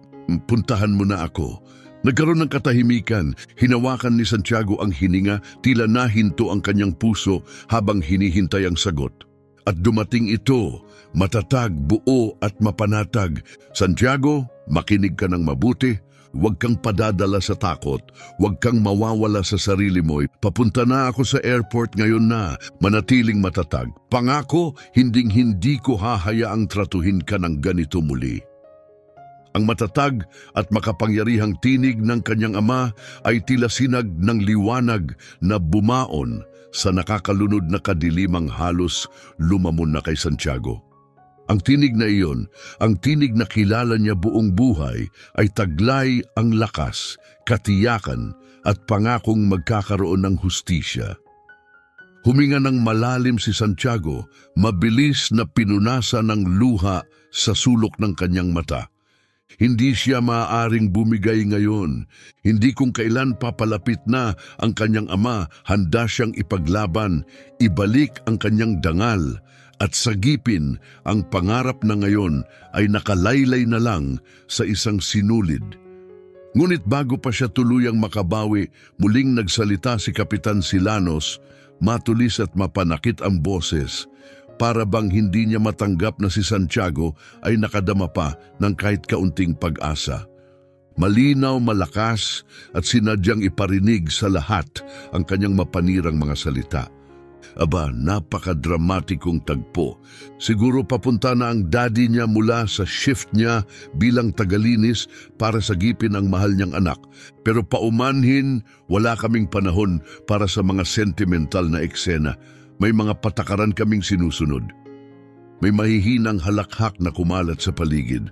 puntahan mo na ako." Nagkaroon ng katahimikan, hinawakan ni Santiago ang hininga, tila nahinto ang kanyang puso habang hinihintay ang sagot. At dumating ito, matatag, buo at mapanatag. "Santiago, makinig ka ng mabuti. Huwag kang padadala sa takot. Huwag kang mawawala sa sarili mo. Papunta na ako sa airport ngayon na. Manatiling matatag. Pangako, hinding-hindi ko hahayaang tratuhin ka ng ganito muli." Ang matatag at makapangyarihang tinig ng kanyang ama ay tila sinag ng liwanag na bumaon sa nakakalunod na kadilimang halos lumamon na kay Santiago. Ang tinig na iyon, ang tinig na kilala niya buong buhay, ay taglay ang lakas, katiyakan at pangakong magkakaroon ng hustisya. Huminga ng malalim si Santiago, mabilis na pinunasan ng luha sa sulok ng kanyang mata. Hindi siya maaaring bumigay ngayon. Hindi kung kailan papalapit na ang kanyang ama, handa siyang ipaglaban, ibalik ang kanyang dangal, at sagipin ang pangarap na ngayon ay nakalaylay na lang sa isang sinulid. Ngunit bago pa siya tuluyang makabawi, muling nagsalita si Kapitan Silanos, matulis at mapanakit ang boses. Para bang hindi niya matanggap na si Santiago ay nakadama pa ng kahit kaunting pag-asa. Malinaw, malakas at sinadyang iparinig sa lahat ang kanyang mapanirang mga salita. Aba, napakadramatikong tagpo. Siguro papunta na ang daddy niya mula sa shift niya bilang tagalinis para sagipin ang mahal niyang anak. Pero paumanhin, wala kaming panahon para sa mga sentimental na eksena. May mga patakaran kaming sinusunod. May mahihinang halakhak na kumalat sa paligid.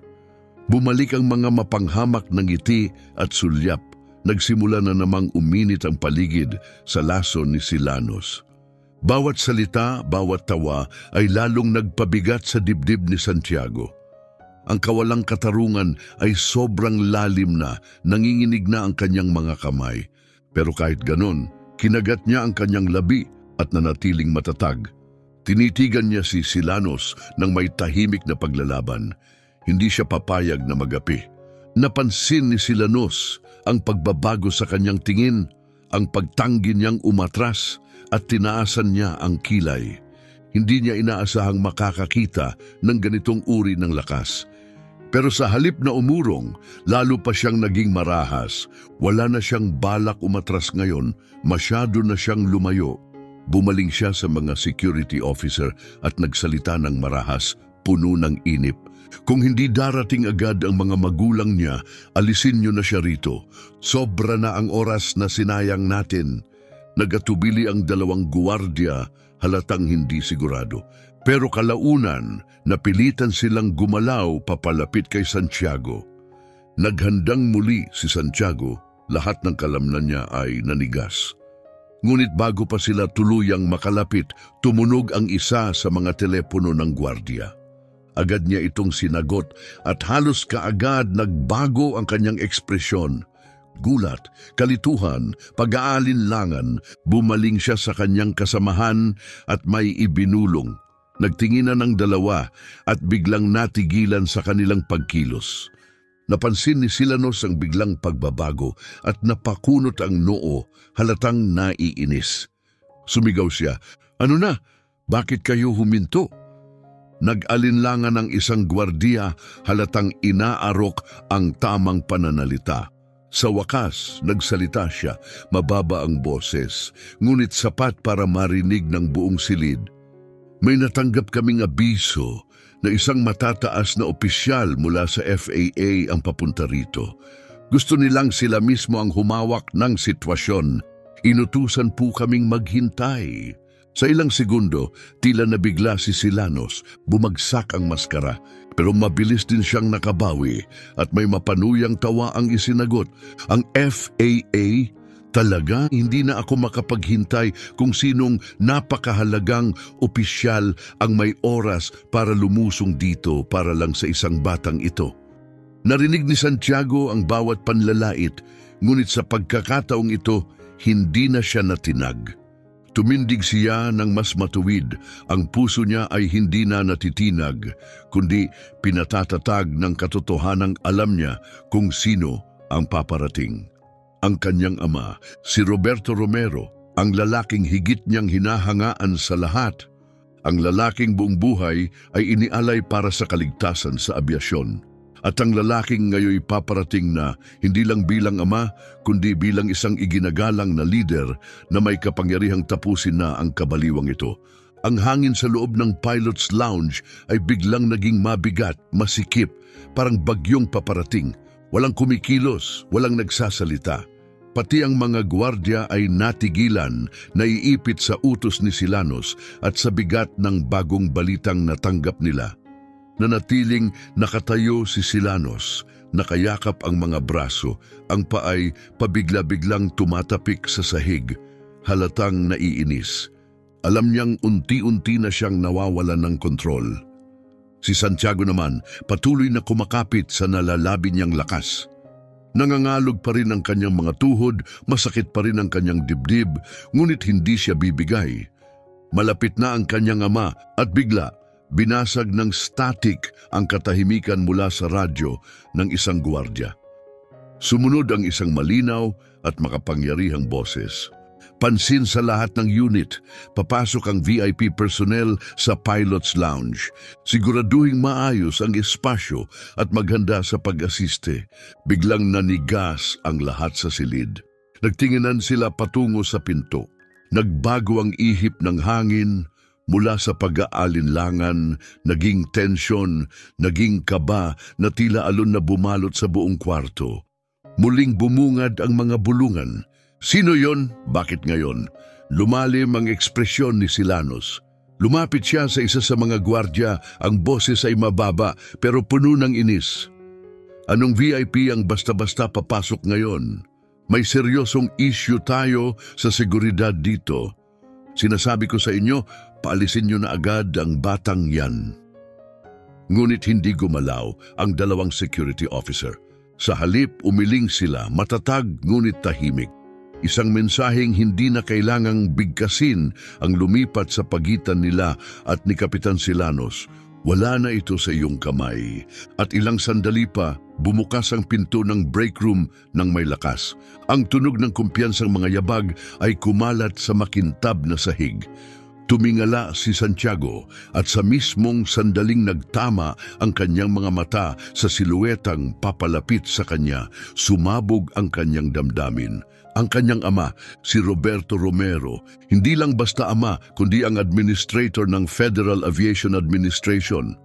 Bumalik ang mga mapanghamak ng ngiti at sulyap. Nagsimula na namang uminit ang paligid sa lason ni Silanos. Bawat salita, bawat tawa ay lalong nagpabigat sa dibdib ni Santiago. Ang kawalang katarungan ay sobrang lalim na, nanginginig na ang kanyang mga kamay. Pero kahit ganon, kinagat niya ang kanyang labi at nanatiling matatag. Tinitigan niya si Silanos ng may tahimik na paglalaban. Hindi siya papayag na magapi. Napansin ni Silanos ang pagbabago sa kanyang tingin, ang pagtanggi niyang umatras at tinaasan niya ang kilay. Hindi niya inaasahang makakakita ng ganitong uri ng lakas. Pero sa halip na umurong, lalo pa siyang naging marahas. Wala na siyang balak umatras ngayon, masyado na siyang lumayo. Bumaling siya sa mga security officer at nagsalita ng marahas, puno ng inip. Kung hindi darating agad ang mga magulang niya, alisin niyo na siya rito. Sobra na ang oras na sinayang natin. Nagatubili ang 2 guwardiya, halatang hindi sigurado. Pero kalaunan, napilitan silang gumalaw papalapit kay Santiago. Naghandang muli si Santiago, lahat ng kalamnan niya ay nanigas. Ngunit bago pa sila tuluyang makalapit, tumunog ang isa sa mga telepono ng gwardiya. Agad niya itong sinagot at halos kaagad nagbago ang kanyang ekspresyon. Gulat, kalituhan, pag-aalinlangan, bumaling siya sa kanyang kasamahan at may ibinulong. Nagtinginan ng dalawa at biglang natigilan sa kanilang pagkilos. Napansin ni Silanos ang biglang pagbabago at napakunot ang noo, halatang naiinis. Sumigaw siya, "Ano na? Bakit kayo huminto?" Nag-alinlangan ang isang gwardiya, halatang inaarok ang tamang pananalita. Sa wakas, nagsalita siya, mababa ang boses, ngunit sapat para marinig ng buong silid. "May natanggap kaming abiso na isang matataas na opisyal mula sa FAA ang papunta rito. Gusto nilang sila mismo ang humawak ng sitwasyon. Inutusan po kaming maghintay." Sa ilang segundo, tila nabigla si Silanos, bumagsak ang maskara. Pero mabilis din siyang nakabawi at may mapanuyang tawa ang isinagot. "Ang FAA? Talaga hindi na ako makapaghintay kung sinong napakahalagang opisyal ang may oras para lumusong dito para lang sa isang batang ito." Narinig ni Santiago ang bawat panlalait, ngunit sa pagkakataong ito, hindi na siya natinag. Tumindig siya ng mas matuwid. Ang puso niya ay hindi na natitinag, kundi pinatatatag ng katotohanang alam niya kung sino ang paparating. Ang kanyang ama, si Roberto Romero, ang lalaking higit niyang hinahangaan sa lahat. Ang lalaking buong buhay ay inialay para sa kaligtasan sa abyasyon. At ang lalaking ngayoy paparating na hindi lang bilang ama, kundi bilang isang iginagalang na leader na may kapangyarihang tapusin na ang kabaliwang ito. Ang hangin sa loob ng pilot's lounge ay biglang naging mabigat, masikip, parang bagyong paparating. Walang kumikilos, walang nagsasalita. Pati ang mga gwardiya ay natigilan, naiipit sa utos ni Silanos at sa bigat ng bagong balitang natanggap nila. Nanatiling nakatayo si Silanos, nakayakap ang mga braso, ang paay pabigla-biglang tumatapik sa sahig, halatang naiinis. Alam niyang unti-unti na siyang nawawalan ng kontrol. Si Santiago naman patuloy na kumakapit sa nalalabi niyang lakas. Nangangalog pa rin ang kanyang mga tuhod, masakit pa rin ang kanyang dibdib, ngunit hindi siya bibigay. Malapit na ang kanyang ama at bigla, binasag ng static ang katahimikan mula sa radyo ng isang gwardiya. Sumunod ang isang malinaw at makapangyarihang boses. "Pansin sa lahat ng unit, papasok ang VIP personnel sa pilot's lounge. Siguraduhing maayos ang espasyo at maghanda sa pag-asiste." Biglang nanigas ang lahat sa silid. Nagtinginan sila patungo sa pinto. Nagbago ang ihip ng hangin. Mula sa pag-aalinlangan, naging tensyon, naging kaba na tila alon na bumalot sa buong kwarto. Muling bumungad ang mga bulungan. "Sino yon? Bakit ngayon?" Lumalim ang ekspresyon ni Silanos. Lumapit siya sa isa sa mga gwardiya, ang boses ay mababa pero puno ng inis. "Anong VIP ang basta-basta papasok ngayon? May seryosong issue tayo sa seguridad dito. Sinasabi ko sa inyo, paalisin niyo na agad ang batang yan." Ngunit hindi gumalaw ang 2 security officer. Sa halip, umiling sila, matatag ngunit tahimik. Isang mensaheng hindi na kailangang bigkasin ang lumipat sa pagitan nila at ni Kapitan Silanos. "Wala na ito sa iyong kamay." At ilang sandali pa, bumukas ang pinto ng break room ng may lakas. Ang tunog ng kumpiyansang mga yabag ay kumalat sa makintab na sahig. Tumingala si Santiago at sa mismong sandaling nagtama ang kanyang mga mata sa siluetang papalapit sa kanya, sumabog ang kanyang damdamin. Ang kanyang ama, si Roberto Romero, hindi lang basta ama kundi ang administrator ng Federal Aviation Administration.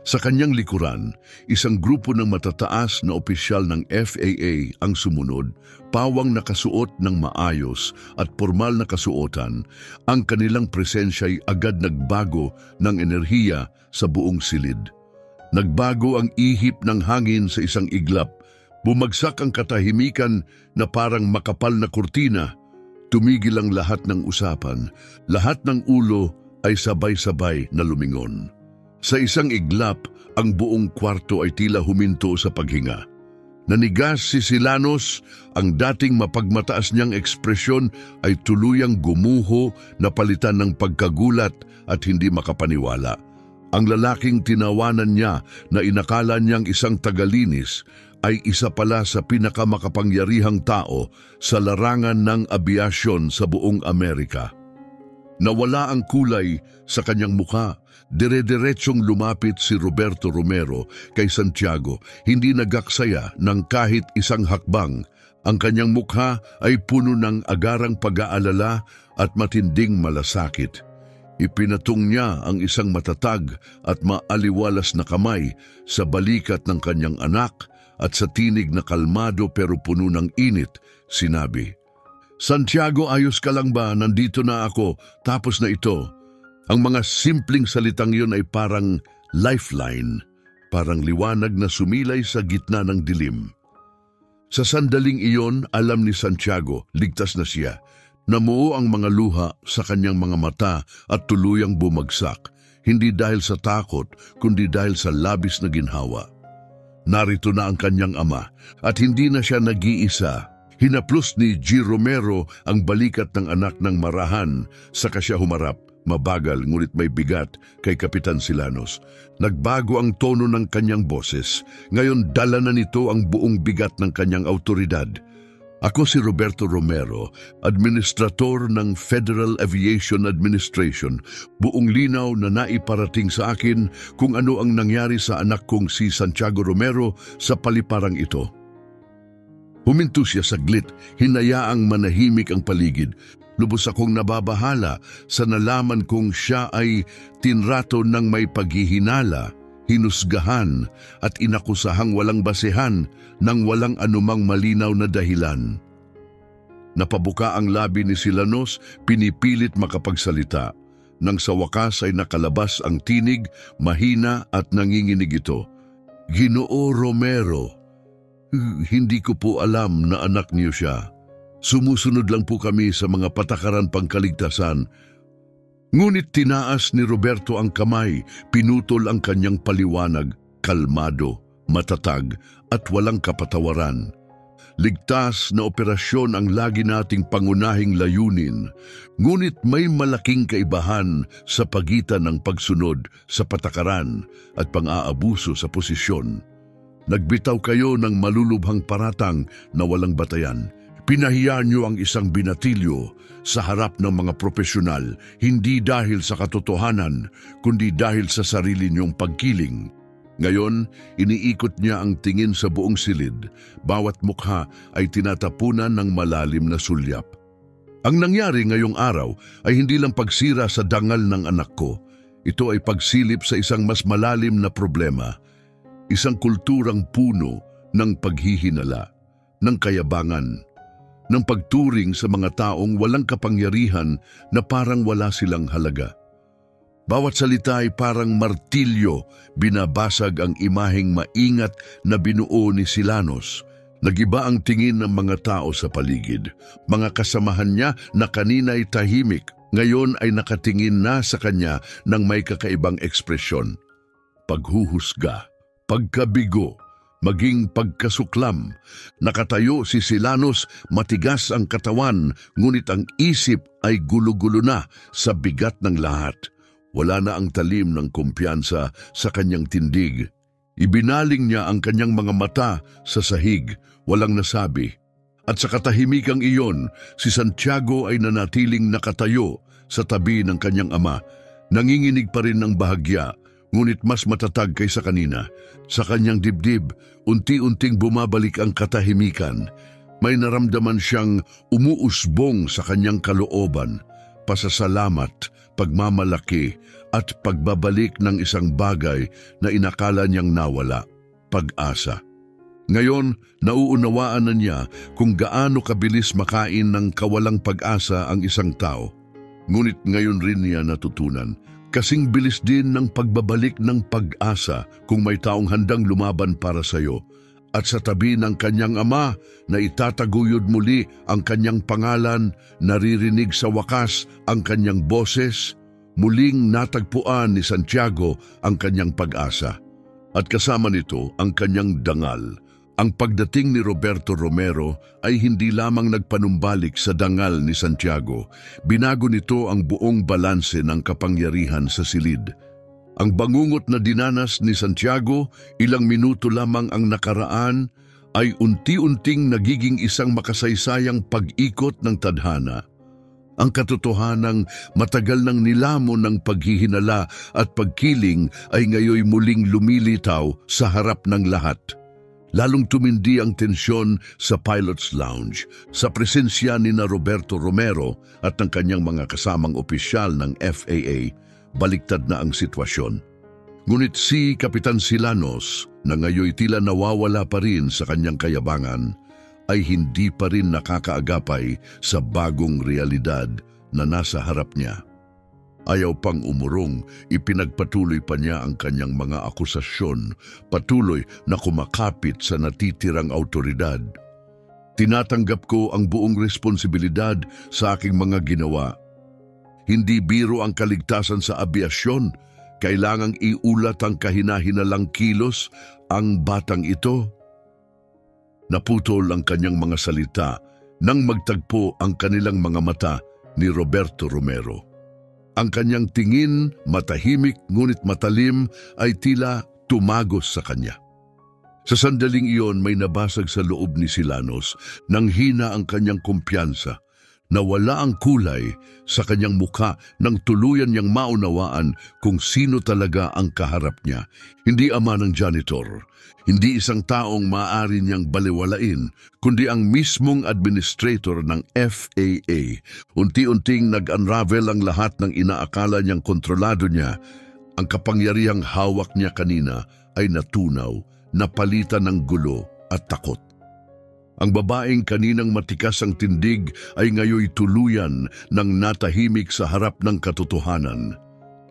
Sa kanyang likuran, isang grupo ng matataas na opisyal ng FAA ang sumunod, pawang nakasuot ng maayos at formal na kasuotan. Ang kanilang presensya'y agad nagbago ng enerhiya sa buong silid. Nagbago ang ihip ng hangin sa isang iglap. Bumagsak ang katahimikan na parang makapal na kurtina. Tumigil ang lahat ng usapan. Lahat ng ulo ay sabay-sabay na lumingon. Sa isang iglap, ang buong kwarto ay tila huminto sa paghinga. Nanigas si Silanos, ang dating mapagmataas niyang ekspresyon ay tuluyang gumuho na palitan ng pagkagulat at hindi makapaniwala. Ang lalaking tinawanan niya na inakala niyang isang tagalinis ay isa pala sa pinakamakapangyarihang tao sa larangan ng abiasyon sa buong Amerika. Nawala ang kulay sa kanyang mukha. Dire-diretsyong lumapit si Roberto Romero kay Santiago, hindi nagaksaya ng kahit isang hakbang. Ang kanyang mukha ay puno ng agarang pag-aalala at matinding malasakit. Ipinatong niya ang isang matatag at maaliwalas na kamay sa balikat ng kanyang anak at sa tinig na kalmado pero puno ng init, sinabi, "Santiago, ayos ka lang ba? Nandito na ako, tapos na ito." Ang mga simpleng salitang yun ay parang lifeline, parang liwanag na sumilay sa gitna ng dilim. Sa sandaling iyon, alam ni Santiago, ligtas na siya. Namuo ang mga luha sa kanyang mga mata at tuluyang bumagsak, hindi dahil sa takot, kundi dahil sa labis na ginhawa. Narito na ang kanyang ama at hindi na siya nag-iisa. Hinaplos ni G. Romero ang balikat ng anak ng marahan, saka siya humarap. Mabagal ngunit may bigat kay Kapitan Silanos. Nagbago ang tono ng kanyang boses. Ngayon dala na nito ang buong bigat ng kanyang autoridad. "Ako si Roberto Romero, administrator ng Federal Aviation Administration. Buong linaw na naiparating sa akin kung ano ang nangyari sa anak kong si Santiago Romero sa paliparang ito." Huminto siya saglit, hinayaang manahimik ang paligid. Lubos akong nababahala sa nalaman kong siya ay tinrato ng may paghihinala, hinusgahan at inakusahang walang basehan ng walang anumang malinaw na dahilan. Napabuka ang labi ni Silanos, pinipilit makapagsalita. Nang sa wakas ay nakalabas ang tinig, mahina at nanginginig ito. "Ginoo Romero, hindi ko po alam na anak niyo siya. Sumusunod lang po kami sa mga patakaran pangkaligtasan." Ngunit tinaas ni Roberto ang kamay, pinutol ang kanyang paliwanag, kalmado, matatag at walang kapatawaran. Ligtas na operasyon ang lagi nating pangunahing layunin, ngunit may malaking kaibahan sa pagitan ng pagsunod sa patakaran at pang-aabuso sa posisyon. Nagbitaw kayo ng malulubhang paratang na walang batayan. Pinahiya niyo ang isang binatilyo sa harap ng mga profesional, hindi dahil sa katotohanan, kundi dahil sa sarili niyong pagkiling. Ngayon, iniikot niya ang tingin sa buong silid. Bawat mukha ay tinatapunan ng malalim na sulyap. Ang nangyari ngayong araw ay hindi lang pagsira sa dangal ng anak ko. Ito ay pagsilip sa isang mas malalim na problema. Isang kulturang puno ng paghihinala, ng kayabangan, ng pagturing sa mga taong walang kapangyarihan na parang wala silang halaga. Bawat salita ay parang martilyo, binabasag ang imaheng maingat na binuo ni Silanos. Nagiba ang tingin ng mga tao sa paligid. Mga kasamahan niya na kanina'y tahimik, ngayon ay nakatingin na sa kanya ng may kakaibang ekspresyon. Paghuhusga, pagkabigo, maging pagkasuklam. Nakatayo si Silanos, matigas ang katawan, ngunit ang isip ay gulo-gulo na sa bigat ng lahat. Wala na ang talim ng kumpiyansa sa kanyang tindig. Ibinaling niya ang kanyang mga mata sa sahig, walang nasabi. At sa katahimikang iyon, si Santiago ay nanatiling nakatayo, sa tabi ng kanyang ama. Nanginginig pa rin ng bahagya, ngunit mas matatag kaysa kanina. Sa kanyang dibdib, unti-unting bumabalik ang katahimikan. May naramdaman siyang umuusbong sa kanyang kalooban, pasasalamat, pagmamalaki, at pagbabalik ng isang bagay na inakala niyang nawala, pag-asa. Ngayon, nauunawaan na niya kung gaano kabilis makain ng kawalang pag-asa ang isang tao. Ngunit ngayon rin niya natutunan, kasing bilis din ng pagbabalik ng pag-asa kung may taong handang lumaban para sa iyo. At sa tabi ng kanyang ama na itataguyod muli ang kanyang pangalan, naririnig sa wakas ang kanyang boses, muling natagpuan ni Santiago ang kanyang pag-asa. At kasama nito ang kanyang dangal. Ang pagdating ni Roberto Romero ay hindi lamang nagpanumbalik sa dangal ni Santiago. Binago nito ang buong balanse ng kapangyarihan sa silid. Ang bangungot na dinanas ni Santiago, ilang minuto lamang ang nakaraan, ay unti-unting nagiging isang makasaysayang pag-ikot ng tadhana. Ang katotohanang matagal nang nilamon ng paghihinala at pagkiling ay ngayoy muling lumilitaw sa harap ng lahat. Lalong tumindi ang tensyon sa Pilot's Lounge sa presensya ni na Roberto Romero at ng kanyang mga kasamang opisyal ng FAA. Baliktad na ang sitwasyon. Ngunit si Kapitan Silanos, na ngayoy tila nawawala pa rin sa kanyang kayabangan, ay hindi pa rin nakakaagapay sa bagong realidad na nasa harap niya. Ayaw pang umurong, ipinagpatuloy pa niya ang kanyang mga akusasyon, patuloy na kumakapit sa natitirang autoridad. Tinatanggap ko ang buong responsibilidad sa aking mga ginawa. Hindi biro ang kaligtasan sa abyasyon. Kailangang iulat ang kahina-hinalang kilos ang batang ito. Naputol ang kanyang mga salita nang magtagpo ang kanilang mga mata ni Roberto Romero. Ang kanyang tingin, matahimik ngunit matalim, ay tila tumagos sa kanya. Sa sandaling iyon may nabasag sa loob ni Silanos nang hina ang kanyang kumpiyansa. Nawala ang kulay sa kanyang mukha nang tuluyan niyang maunawaan kung sino talaga ang kaharap niya. Hindi ama ng janitor, hindi isang taong maaari niyang baliwalain, kundi ang mismong administrator ng FAA. Unti-unting nag-unravel ang lahat ng inaakala niyang kontrolado niya. Ang kapangyarihang hawak niya kanina ay natunaw, napalitan ng gulo at takot. Ang babaeng kaninang matikas ang tindig ay ngayoy tuluyan ng natahimik sa harap ng katotohanan.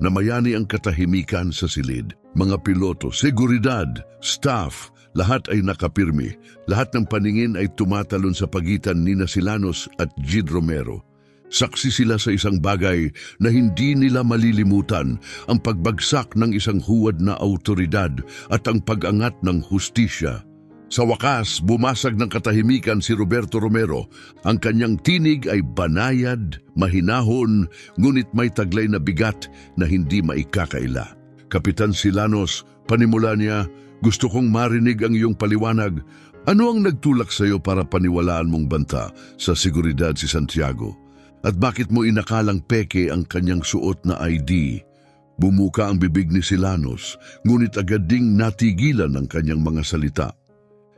Namayani ang katahimikan sa silid. Mga piloto, seguridad, staff, lahat ay nakapirmi. Lahat ng paningin ay tumatalon sa pagitan ni Silanos at Gid Romero. Saksi sila sa isang bagay na hindi nila malilimutan, ang pagbagsak ng isang huwad na autoridad at ang pag-angat ng hustisya. Sa wakas, bumasag ng katahimikan si Roberto Romero. Ang kanyang tinig ay banayad, mahinahon, ngunit may taglay na bigat na hindi maikakaila. Kapitan Silanos, panimula niya, gusto kong marinig ang iyong paliwanag. Ano ang nagtulak sa iyo para paniwalaan mong banta sa seguridad si Santiago? At bakit mo inakalang peke ang kanyang suot na ID? Bumuka ang bibig ni Silanos, ngunit agad ding natigilan ang kanyang mga salita.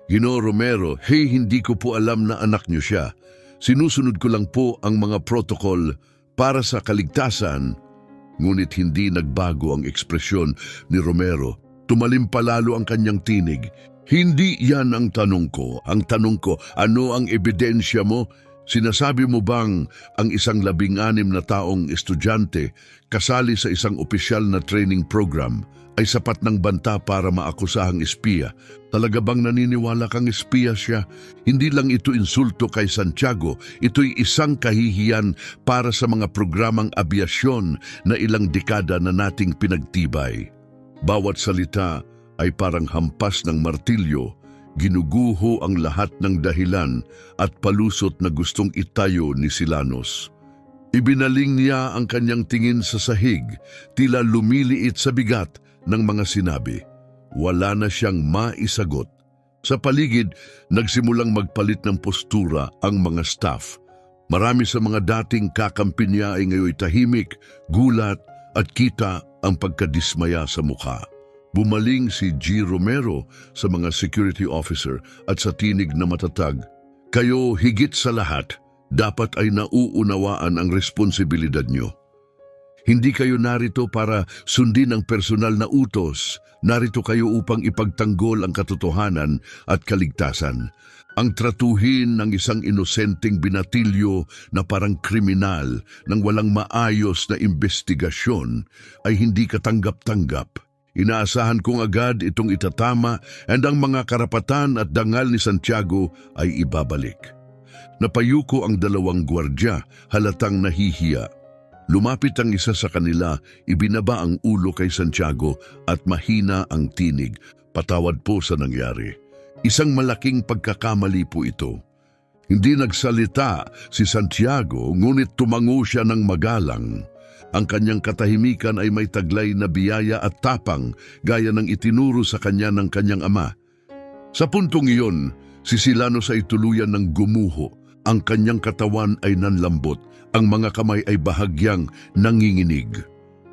Ginoong Romero, hindi ko po alam na anak niyo siya. Sinusunod ko lang po ang mga protocol para sa kaligtasan. Ngunit hindi nagbago ang ekspresyon ni Romero. Tumalim palalo ang kanyang tinig. Hindi yan ang tanong ko. Ang tanong ko, ano ang ebidensya mo? Sinasabi mo bang ang isang 16 na taong estudyante kasali sa isang opisyal na training program ay sapat ng banta para maakusahang espiya? Talaga bang naniniwala kang espiya siya? Hindi lang ito insulto kay Santiago, ito'y isang kahihiyan para sa mga programang abyasyon na ilang dekada na nating pinagtibay. Bawat salita ay parang hampas ng martilyo. Ginuguho ang lahat ng dahilan at palusot na gustong itayo ni Silanos. Ibinaling niya ang kanyang tingin sa sahig, tila lumiliit sa bigat ng mga sinabi. Wala na siyang maisagot. Sa paligid, nagsimulang magpalit ng postura ang mga staff. Marami sa mga dating kakampi niya ay ngayon tahimik, gulat at kita ang pagkadismaya sa mukha. Bumaling si G. Romero sa mga security officer at sa tinig na matatag, "Kayo higit sa lahat, dapat ay nauunawaan ang responsibilidad nyo. Hindi kayo narito para sundin ang personal na utos. Narito kayo upang ipagtanggol ang katotohanan at kaligtasan. Ang tratuhin ng isang inosenteng binatilyo na parang kriminal nang walang maayos na investigasyon ay hindi katanggap-tanggap. Inaasahan kong agad itong itatama and ang mga karapatan at dangal ni Santiago ay ibabalik." Napayuko ang dalawang gwardya, halatang nahihiya. Lumapit ang isa sa kanila, ibinaba ang ulo kay Santiago at mahina ang tinig. "Patawad po sa nangyari. Isang malaking pagkakamali po ito." Hindi nagsalita si Santiago, ngunit tumango siya ng magalang. Ang kanyang katahimikan ay may taglay na biyaya at tapang, gaya ng itinuro sa kanya ng kanyang ama. Sa puntong iyon, si Silanos ay tuluyan ng gumuho. Ang kanyang katawan ay nanlambot, ang mga kamay ay bahagyang nanginginig.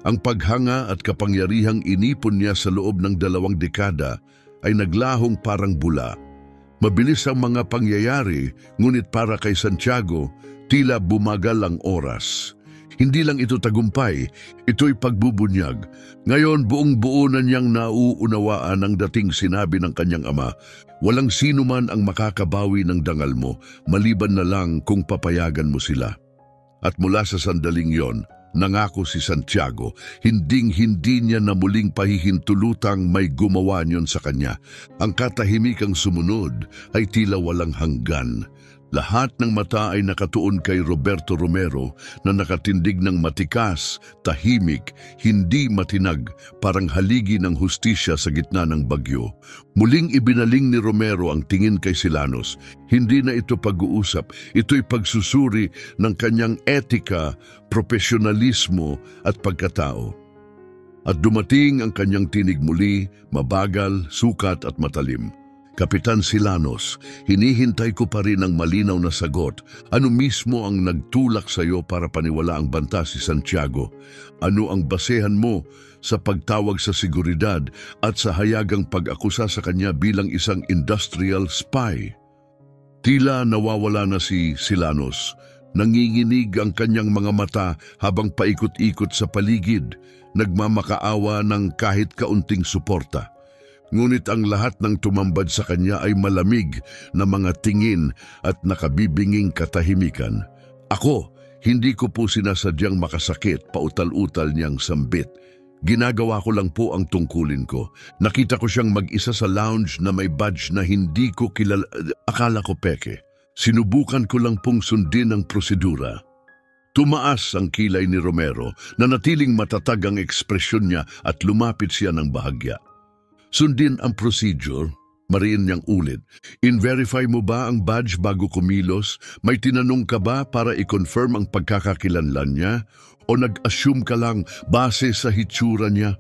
Ang paghanga at kapangyarihang inipon niya sa loob ng 2 dekada ay naglahong parang bula. Mabilis ang mga pangyayari, ngunit para kay Santiago, tila bumagal ang oras. Hindi lang ito tagumpay, ito'y pagbubunyag. Ngayon buong-buo na niyang nauunawaan ang dating sinabi ng kanyang ama, "Walang sino man ang makakabawi ng dangal mo, maliban na lang kung papayagan mo sila." At mula sa sandaling yon, nangako si Santiago, hinding-hindi niya na muling pahihintulutang may gumawa niyon sa kanya. Ang katahimikang sumunod ay tila walang hanggan. Lahat ng mata ay nakatuon kay Roberto Romero na nakatindig ng matikas, tahimik, hindi matinag, parang haligi ng hustisya sa gitna ng bagyo. Muling ibinaling ni Romero ang tingin kay Silanos. Hindi na ito pag-uusap, ito'y pagsusuri ng kanyang etika, profesionalismo at pagkatao. At dumating ang kanyang tinig muli, mabagal, sukat at matalim. "Kapitan Silanos, hinihintay ko pa rin ang malinaw na sagot. Ano mismo ang nagtulak sa iyo para paniwala ang banta si Santiago? Ano ang basehan mo sa pagtawag sa seguridad at sa hayagang pag-akusa sa kanya bilang isang industrial spy?" Tila nawawala na si Silanos. Nanginginig ang kanyang mga mata habang paikot-ikot sa paligid, nagmamakaawa ng kahit kaunting suporta. Ngunit ang lahat ng tumambad sa kanya ay malamig na mga tingin at nakabibinging katahimikan. "Ako, hindi ko po sinasadyang makasakit," pautal-utal niyang sambit. "Ginagawa ko lang po ang tungkulin ko. Nakita ko siyang mag-isa sa lounge na may badge na hindi ko kilala. Akala ko peke. Sinubukan ko lang pong sundin ang prosedura." Tumaas ang kilay ni Romero, na natiling matatag ang ekspresyon niya at lumapit siya ng bahagya. "Sundin ang procedure," mariin niyang ulit. "In-verify mo ba ang badge bago kumilos? May tinanong ka ba para i-confirm ang pagkakakilanlan niya? O nag-assume ka lang base sa hitsura niya?"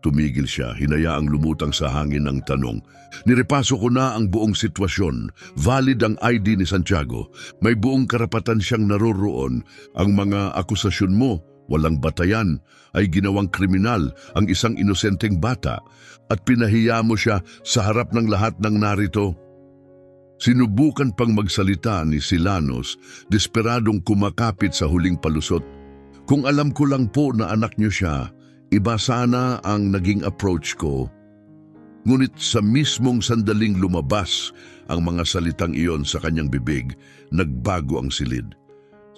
Tumigil siya, hinayaang lumutang sa hangin ang tanong. "Nirepaso ko na ang buong sitwasyon. Valid ang ID ni Santiago. May buong karapatan siyang naroroon. Ang mga akusasyon mo, walang batayan, ay ginawang kriminal ang isang inosenteng bata at pinahiya mo siya sa harap ng lahat ng narito." Sinubukan pang magsalita ni Silanos, desperadong kumakapit sa huling palusot. "Kung alam ko lang po na anak niyo siya, iba sana ang naging approach ko." Ngunit sa mismong sandaling lumabas ang mga salitang iyon sa kanyang bibig, nagbago ang silid.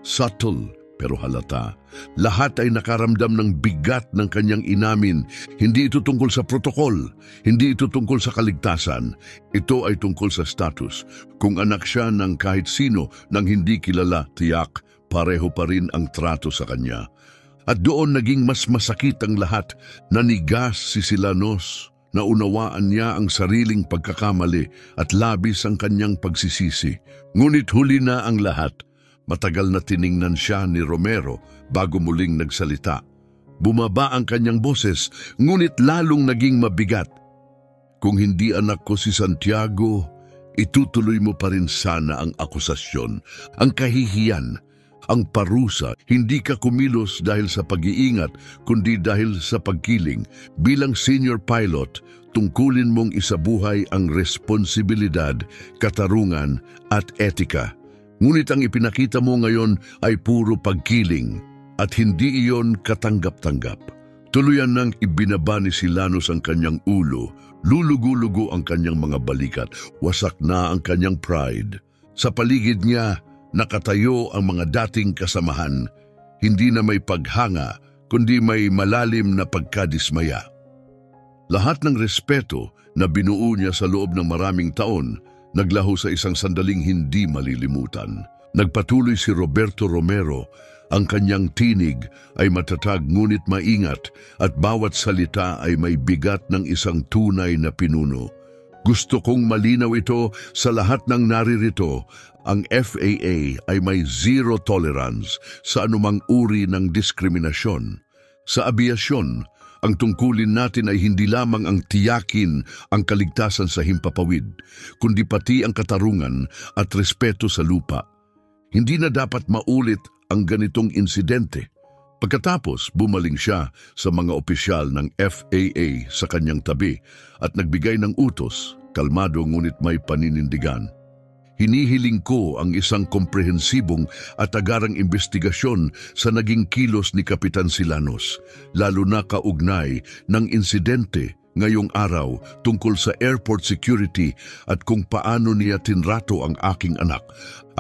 Subtle pero halata. Lahat ay nakaramdam ng bigat ng kanyang inamin. Hindi ito tungkol sa protokol, hindi ito tungkol sa kaligtasan. Ito ay tungkol sa status. Kung anak siya ng kahit sino nang hindi kilala, tiyak, pareho pa rin ang trato sa kanya. At doon naging mas masakit ang lahat. Nanigas si Silanos. Naunawaan niya ang sariling pagkakamali at labis ang kanyang pagsisisi. Ngunit huli na ang lahat. Matagal na tiningnan siya ni Romero bago muling nagsalita. Bumaba ang kanyang boses, ngunit lalong naging mabigat. "Kung hindi anak ko si Santiago, itutuloy mo pa rin sana ang akusasyon, ang kahihiyan, ang parusa. Hindi ka kumilos dahil sa pag-iingat, kundi dahil sa pagkiling. Bilang senior pilot, tungkulin mong isabuhay ang responsibilidad, katarungan at etika. Ngunit ang ipinakita mo ngayon ay puro pagkiling at hindi iyon katanggap-tanggap. Tuluyan nang ibinaba ni Silanos ang kanyang ulo, lulugo-lugo ang kanyang mga balikat, wasak na ang kanyang pride. Sa paligid niya, nakatayo ang mga dating kasamahan, hindi na may paghanga, kundi may malalim na pagkadismaya. Lahat ng respeto na binuo niya sa loob ng maraming taon, naglaho sa isang sandaling hindi malilimutan. Nagpatuloy si Roberto Romero. Ang kanyang tinig ay matatag ngunit maingat at bawat salita ay may bigat ng isang tunay na pinuno. Gusto kong malinaw ito sa lahat ng naririto. Ang FAA ay may zero tolerance sa anumang uri ng diskriminasyon. Sa abiasyon, ang tungkulin natin ay hindi lamang ang tiyakin ang kaligtasan sa himpapawid, kundi pati ang katarungan at respeto sa lupa. Hindi na dapat maulit ang ganitong insidente. Pagkatapos, bumaling siya sa mga opisyal ng FAA sa kanyang tabi at nagbigay ng utos, kalmado ngunit may paninindigan. Hinihiling ko ang isang komprehensibong at agarang investigasyon sa naging kilos ni Kapitan Silanos, lalo na kaugnay ng insidente ngayong araw tungkol sa airport security at kung paano niya tinrato ang aking anak.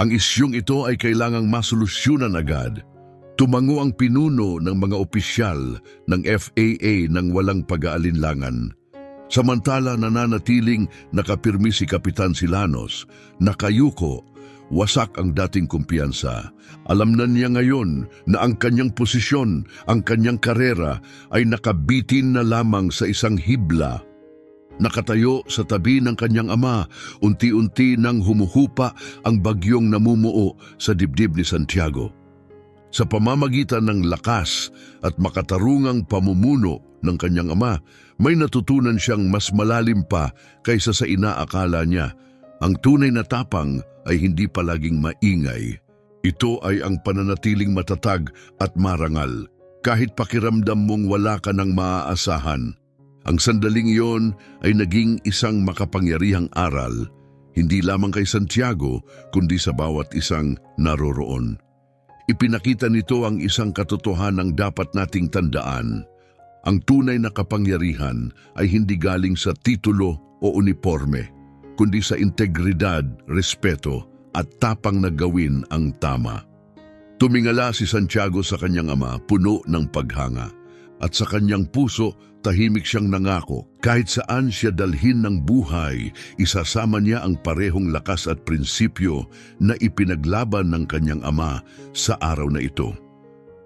Ang isyong ito ay kailangang masolusyonan agad. Tumango ang pinuno ng mga opisyal ng FAA nang walang pag-aalinlangan. Samantala nananatiling nakapirmi si Kapitan Silanos, nakayuko, wasak ang dating kumpiyansa. Alam na niya ngayon na ang kanyang posisyon, ang kanyang karera ay nakabitin na lamang sa isang hibla. Nakatayo sa tabi ng kanyang ama, unti-unti nang humuhupa ang bagyong namumuo sa dibdib ni Santiago. Sa pamamagitan ng lakas at makatarungang pamumuno ng kanyang ama, may natutunan siyang mas malalim pa kaysa sa inaakala niya. Ang tunay na tapang ay hindi palaging maingay. Ito ay ang pananatiling matatag at marangal, kahit pakiramdam mong wala ka ng maaasahan. Ang sandaling iyon ay naging isang makapangyarihang aral, hindi lamang kay Santiago, kundi sa bawat isang naroroon. Ipinakita nito ang isang katotohanang dapat nating tandaan. Ang tunay na kapangyarihan ay hindi galing sa titulo o uniforme, kundi sa integridad, respeto at tapang na gawin ang tama. Tumingala si Santiago sa kanyang ama, puno ng paghanga. At sa kanyang puso, tahimik siyang nangako. Kahit saan siya dalhin ng buhay, isasama niya ang parehong lakas at prinsipyo na ipinaglaban ng kanyang ama sa araw na ito.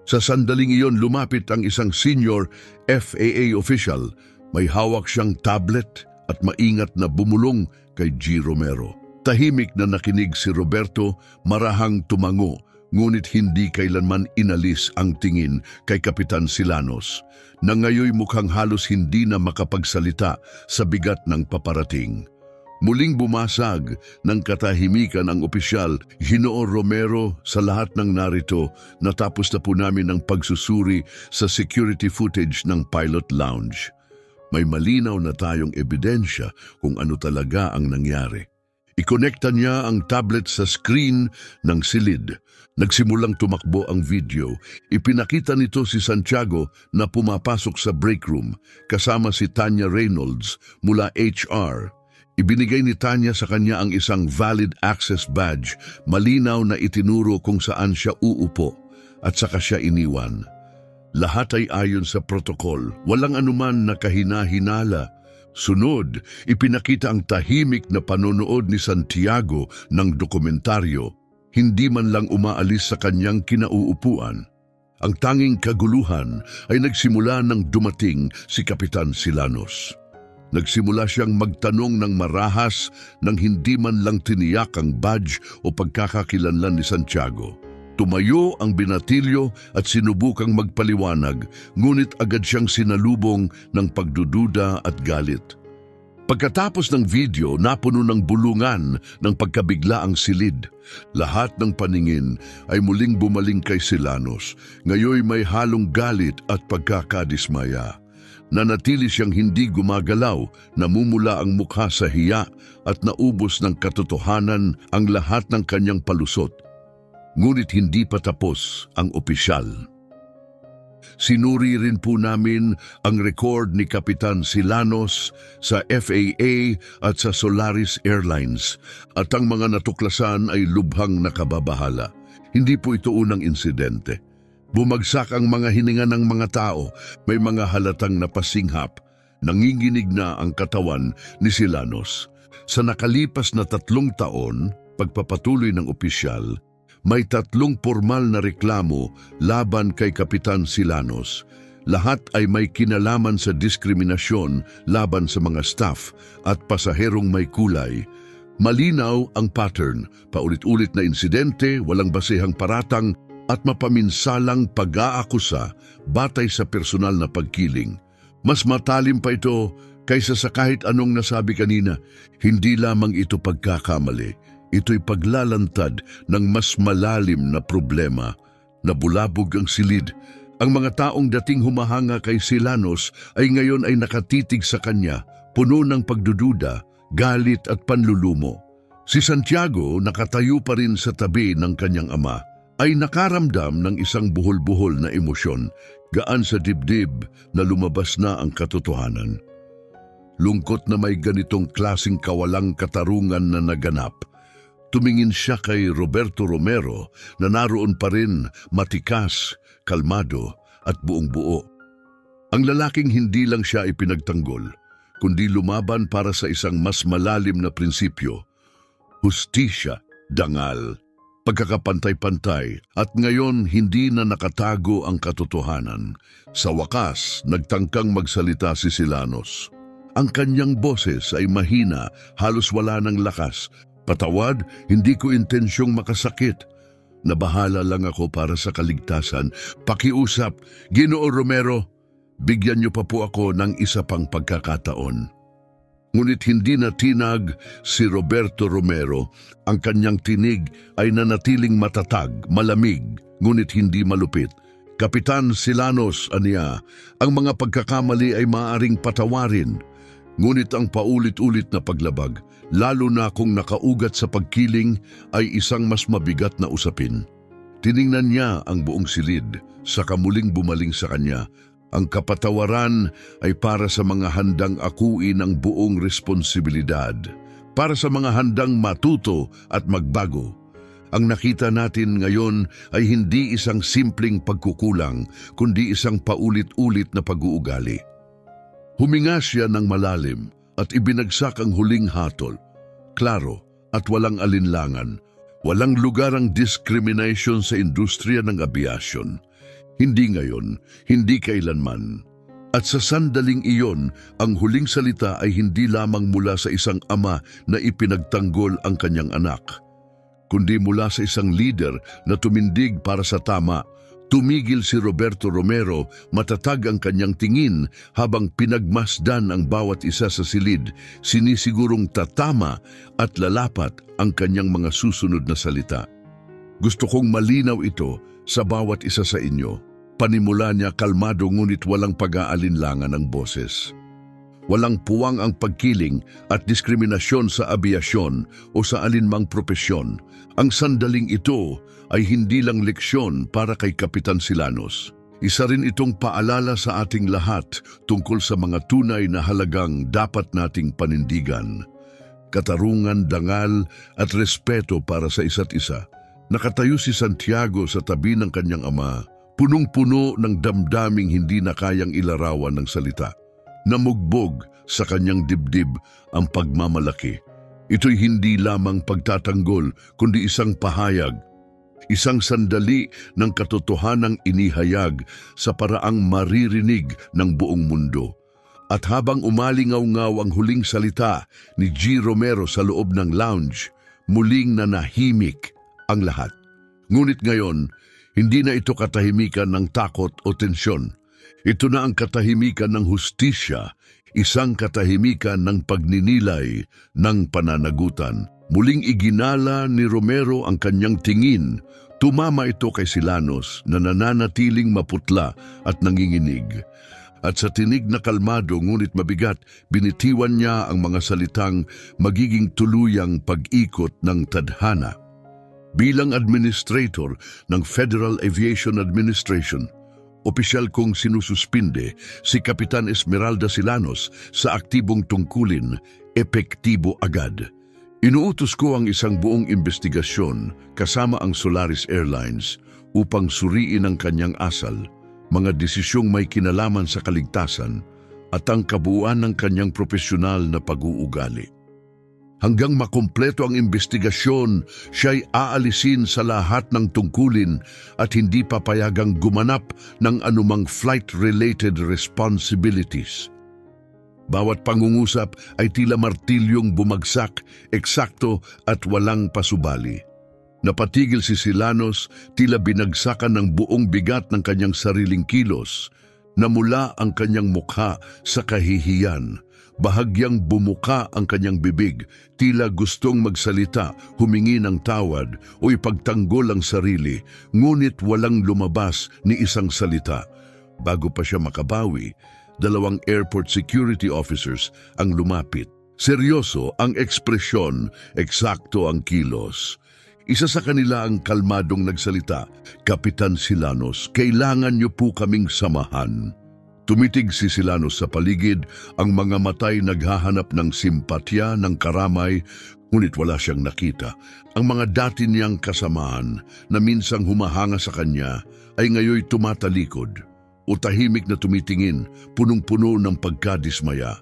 Sa sandaling iyon, lumapit ang isang senior FAA official. May hawak siyang tablet at maingat na bumulong kay G. Romero. Tahimik na nakinig si Roberto, marahang tumango, ngunit hindi kailanman inalis ang tingin kay Kapitan Silanos, na ngayoy mukhang halos hindi na makapagsalita sa bigat ng paparating. Muling bumasag ng katahimikan ang opisyal, Ginoo Romero, sa lahat ng narito, natapos na po namin ang pagsusuri sa security footage ng pilot lounge. May malinaw na tayong ebidensya kung ano talaga ang nangyari. Ikonekta niya ang tablet sa screen ng silid. Nagsimulang tumakbo ang video. Ipinakita nito si Santiago na pumapasok sa break room kasama si Tanya Reynolds mula HR. Ibinigay ni Tanya sa kanya ang isang valid access badge, malinaw na itinuro kung saan siya uupo at saka siya iniwan. Lahat ay ayon sa protokol, walang anuman na kahina-hinala. Sunod, ipinakita ang tahimik na panonood ni Santiago ng dokumentaryo, hindi man lang umaalis sa kanyang kinauupuan. Ang tanging kaguluhan ay nagsimula nang dumating si Kapitan Silanos. Nagsimula siyang magtanong ng marahas nang hindi man lang tiniyak ang badge o pagkakakilanlan ni Santiago. Tumayo ang binatilyo at sinubukang magpaliwanag, ngunit agad siyang sinalubong ng pagdududa at galit. Pagkatapos ng video, napuno ng bulungan ng pagkabigla ang silid. Lahat ng paningin ay muling bumaling kay Silanos. Ngayoy may halong galit at pagkakadismaya. Nanatili siyang hindi gumagalaw, namumula ang mukha sa hiya at naubos ng katotohanan ang lahat ng kanyang palusot. Ngunit hindi pa tapos ang opisyal. Sinuri rin po namin ang record ni Kapitan Silanos sa FAA at sa Solaris Airlines at ang mga natuklasan ay lubhang nakababahala. Hindi po ito unang insidente. Bumagsak ang mga hininga ng mga tao, may mga halatang napasinghap, nanginginig na ang katawan ni Silanos. Sa nakalipas na 3 taon, pagpapatuloy ng opisyal, may 3 formal na reklamo laban kay Kapitan Silanos. Lahat ay may kinalaman sa diskriminasyon laban sa mga staff at pasaherong may kulay. Malinaw ang pattern, paulit-ulit na insidente, walang basehang paratang at mapaminsalang pag-aakusa batay sa personal na pagkiling. Mas matalim pa ito kaysa sa kahit anong nasabi kanina. Hindi lamang ito pagkakamali. Ito'y paglalantad ng mas malalim na problema. Nabulabog ang silid. Ang mga taong dating humahanga kay Silanos ay ngayon ay nakatitig sa kanya, puno ng pagdududa, galit at panlulumo. Si Santiago, nakatayo pa rin sa tabi ng kanyang ama, ay nakaramdam ng isang buhol-buhol na emosyon, gaan sa dibdib na lumabas na ang katotohanan. Lungkot na may ganitong klaseng kawalang katarungan na naganap. Tumingin siya kay Roberto Romero na naroon pa rin, matikas, kalmado at buong-buo. Ang lalaking hindi lang siya ipinagtanggol, kundi lumaban para sa isang mas malalim na prinsipyo: hustisya, dangal, pagkakapantay-pantay, at ngayon hindi na nakatago ang katotohanan. Sa wakas, nagtangkang magsalita si Silanos. Ang kanyang boses ay mahina, halos wala ng lakas. Patawad, hindi ko intensyong makasakit. Nabahala lang ako para sa kaligtasan. Pakiusap, Ginoo Romero, bigyan niyo pa po ako ng isa pang pagkakataon. Ngunit hindi natinag si Roberto Romero. Ang kanyang tinig ay nanatiling matatag, malamig, ngunit hindi malupit. Kapitan Silanos, aniya, ang mga pagkakamali ay maaaring patawarin. Ngunit ang paulit-ulit na paglabag, lalo na kung nakaugat sa pagkiling, ay isang mas mabigat na usapin. Tiningnan niya ang buong silid, saka muling bumaling sa kanya. Ang kapatawaran ay para sa mga handang akuin ang buong responsibilidad, para sa mga handang matuto at magbago. Ang nakita natin ngayon ay hindi isang simpleng pagkukulang, kundi isang paulit-ulit na pag-uugali. Huminga siya ng malalim at ibinagsak ang huling hatol. Klaro at walang alinlangan. Walang lugar ang discrimination sa industriya ng abiasyon. Hindi ngayon, hindi kailanman. At sa sandaling iyon, ang huling salita ay hindi lamang mula sa isang ama na ipinagtanggol ang kanyang anak, kundi mula sa isang leader na tumindig para sa tama. Tumigil si Roberto Romero, matatag ang kanyang tingin habang pinagmasdan ang bawat isa sa silid, sinisigurong tatama at lalapat ang kanyang mga susunod na salita. Gusto kong malinaw ito sa bawat isa sa inyo. Panimula niya kalmado ngunit walang pag-aalinlangan ng boses. Walang puwang ang pagkiling at diskriminasyon sa abiasyon o sa alinmang propesyon. Ang sandaling ito ay hindi lang leksyon para kay Kapitan Silanos. Isa rin itong paalala sa ating lahat tungkol sa mga tunay na halagang dapat nating panindigan. Katarungan, dangal at respeto para sa isa't isa. Nakatayo si Santiago sa tabi ng kanyang ama, punong-puno ng damdaming hindi na kayang ilarawan ng salita. Namugbog sa kanyang dibdib ang pagmamalaki. Ito'y hindi lamang pagtatanggol, kundi isang pahayag. Isang sandali ng katotohanang inihayag sa paraang maririnig ng buong mundo. At habang umalingaw-ngaw ang huling salita ni G. Romero sa loob ng lounge, muling nanahimik ang lahat. Ngunit ngayon, hindi na ito katahimikan ng takot o tensyon. Ito na ang katahimikan ng hustisya, isang katahimikan ng pagninilay ng pananagutan. Muling iginala ni Romero ang kanyang tingin. Tumama ito kay Silanos na nananatiling maputla at nanginginig. At sa tinig na kalmado ngunit mabigat, binitiwan niya ang mga salitang magiging tuluyang pag-ikot ng tadhana. Bilang administrator ng Federal Aviation Administration, opisyal kong sinususpinde si Kapitan Esmeralda Silanos sa aktibong tungkulin, epektibo agad. Inuutos ko ang isang buong investigasyon kasama ang Solaris Airlines upang suriin ang kanyang asal, mga desisyong may kinalaman sa kaligtasan at ang kabuuan ng kanyang profesional na pag-uugali. Hanggang makumpleto ang investigasyon, siya'y aalisin sa lahat ng tungkulin at hindi papayagang gumanap ng anumang flight-related responsibilities. Bawat pangungusap ay tila martilyong bumagsak, eksakto at walang pasubali. Napatigil si Silanos, tila binagsakan ng buong bigat ng kanyang sariling kilos. Namula ang kanyang mukha sa kahihiyan. Bahagyang bumuka ang kanyang bibig, tila gustong magsalita, humingi ng tawad o ipagtanggol ang sarili, ngunit walang lumabas ni isang salita. Bago pa siya makabawi, 2 airport security officers ang lumapit. Seryoso ang ekspresyon, eksakto ang kilos. Isa sa kanila ang kalmadong nagsalita, "Kapitan Silanos, kailangan niyo po kaming samahan." Tumitig si Silanos sa paligid, ang mga matay naghahanap ng simpatya, ng karamay, ngunit wala siyang nakita. Ang mga dati niyang kasamaan na minsang humahanga sa kanya ay ngayoy tumatalikod o tahimik na tumitingin, punong-puno ng pagkadismaya.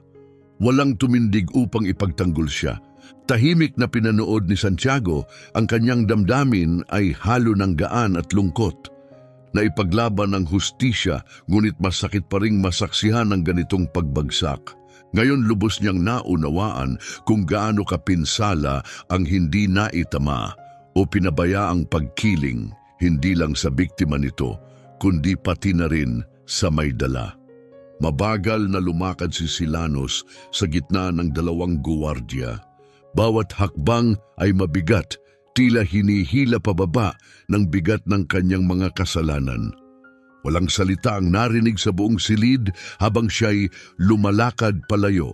Walang tumindig upang ipagtanggol siya. Tahimik na pinanood ni Santiago, ang kanyang damdamin ay halo ng gaan at lungkot. Naipaglaban ng hustisya, ngunit masakit pa ring masaksihan ng ganitong pagbagsak. Ngayon lubos niyang naunawaan kung gaano kapinsala ang hindi naitama o pinabayaang pagkiling, hindi lang sa biktima nito, kundi pati na rin sa may dala. Mabagal na lumakad si Silanos sa gitna ng 2 guwardiya. Bawat hakbang ay mabigat, tila hinihila pababa ng bigat ng kanyang mga kasalanan. Walang salita ang narinig sa buong silid habang siya'y lumalakad palayo.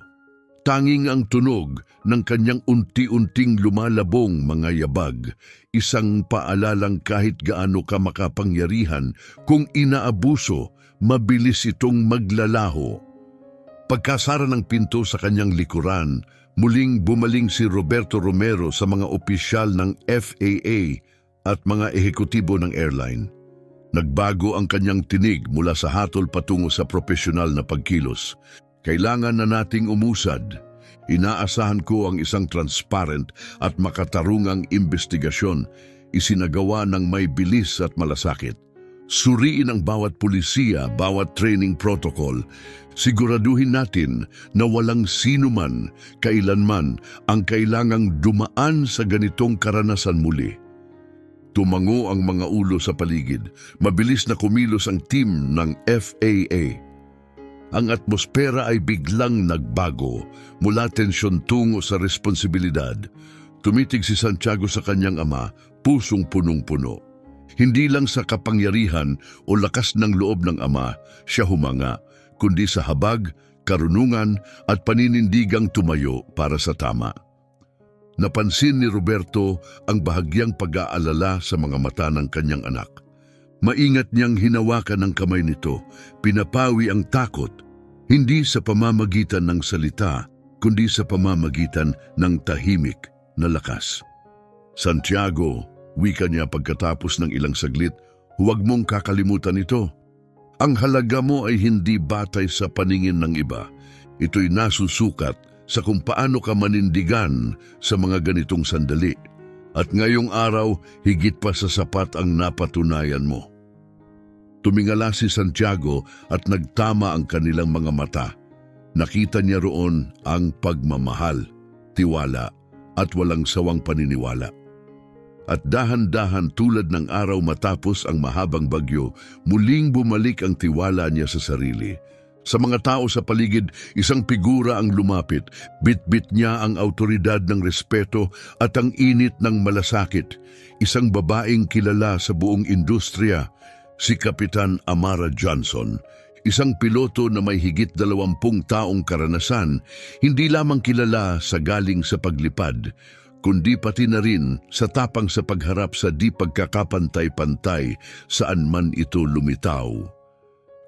Tanging ang tunog ng kanyang unti-unting lumalabong mga yabag, isang paalalang kahit gaano ka makapangyarihan, kung inaabuso, mabilis itong maglalaho. Pagkasara ng pinto sa kanyang likuran, muling bumaling si Roberto Romero sa mga opisyal ng FAA at mga ehekutibo ng airline. Nagbago ang kanyang tinig mula sa hatol patungo sa profesional na pagkilos. Kailangan na nating umusad. Inaasahan ko ang isang transparent at makatarungang investigasyon, isinagawa ng may bilis at malasakit. Suriin ang bawat pulisiya, bawat training protocol. Siguraduhin natin na walang sino man, kailanman, ang kailangang dumaan sa ganitong karanasan muli. Tumango ang mga ulo sa paligid. Mabilis na kumilos ang team ng FAA. Ang atmosfera ay biglang nagbago mula tensyon tungo sa responsibilidad. Tumitig si Santiago sa kanyang ama, pusong punong-puno. Hindi lang sa kapangyarihan o lakas ng loob ng ama siya humanga, kundi sa habag, karunungan at paninindigang tumayo para sa tama. Napansin ni Roberto ang bahagyang pag-aalala sa mga mata ng kanyang anak. Maingat niyang hinawakan ang kamay nito, pinapawi ang takot, hindi sa pamamagitan ng salita, kundi sa pamamagitan ng tahimik na lakas. "Santiago," wika niya pagkatapos ng ilang saglit, "huwag mong kakalimutan ito. Ang halaga mo ay hindi batay sa paningin ng iba. Ito'y nasusukat sa kung paano ka manindigan sa mga ganitong sandali. At ngayong araw, higit pa sa sapat ang napatunayan mo." Tumingala si Santiago at nagtama ang kanilang mga mata. Nakita niya roon ang pagmamahal, tiwala at walang sawang paniniwala. At dahan-dahan tulad ng araw matapos ang mahabang bagyo, muling bumalik ang tiwala niya sa sarili. Sa mga tao sa paligid, isang figura ang lumapit. Bit-bit niya ang awtoridad ng respeto at ang init ng malasakit. Isang babaeng kilala sa buong industriya, si Kapitan Amara Johnson. Isang piloto na may higit 20 taong karanasan, hindi lamang kilala sa galing sa paglipad, kundi pati na rin sa tapang sa pagharap sa di pagkakapantay-pantay saan man ito lumitaw.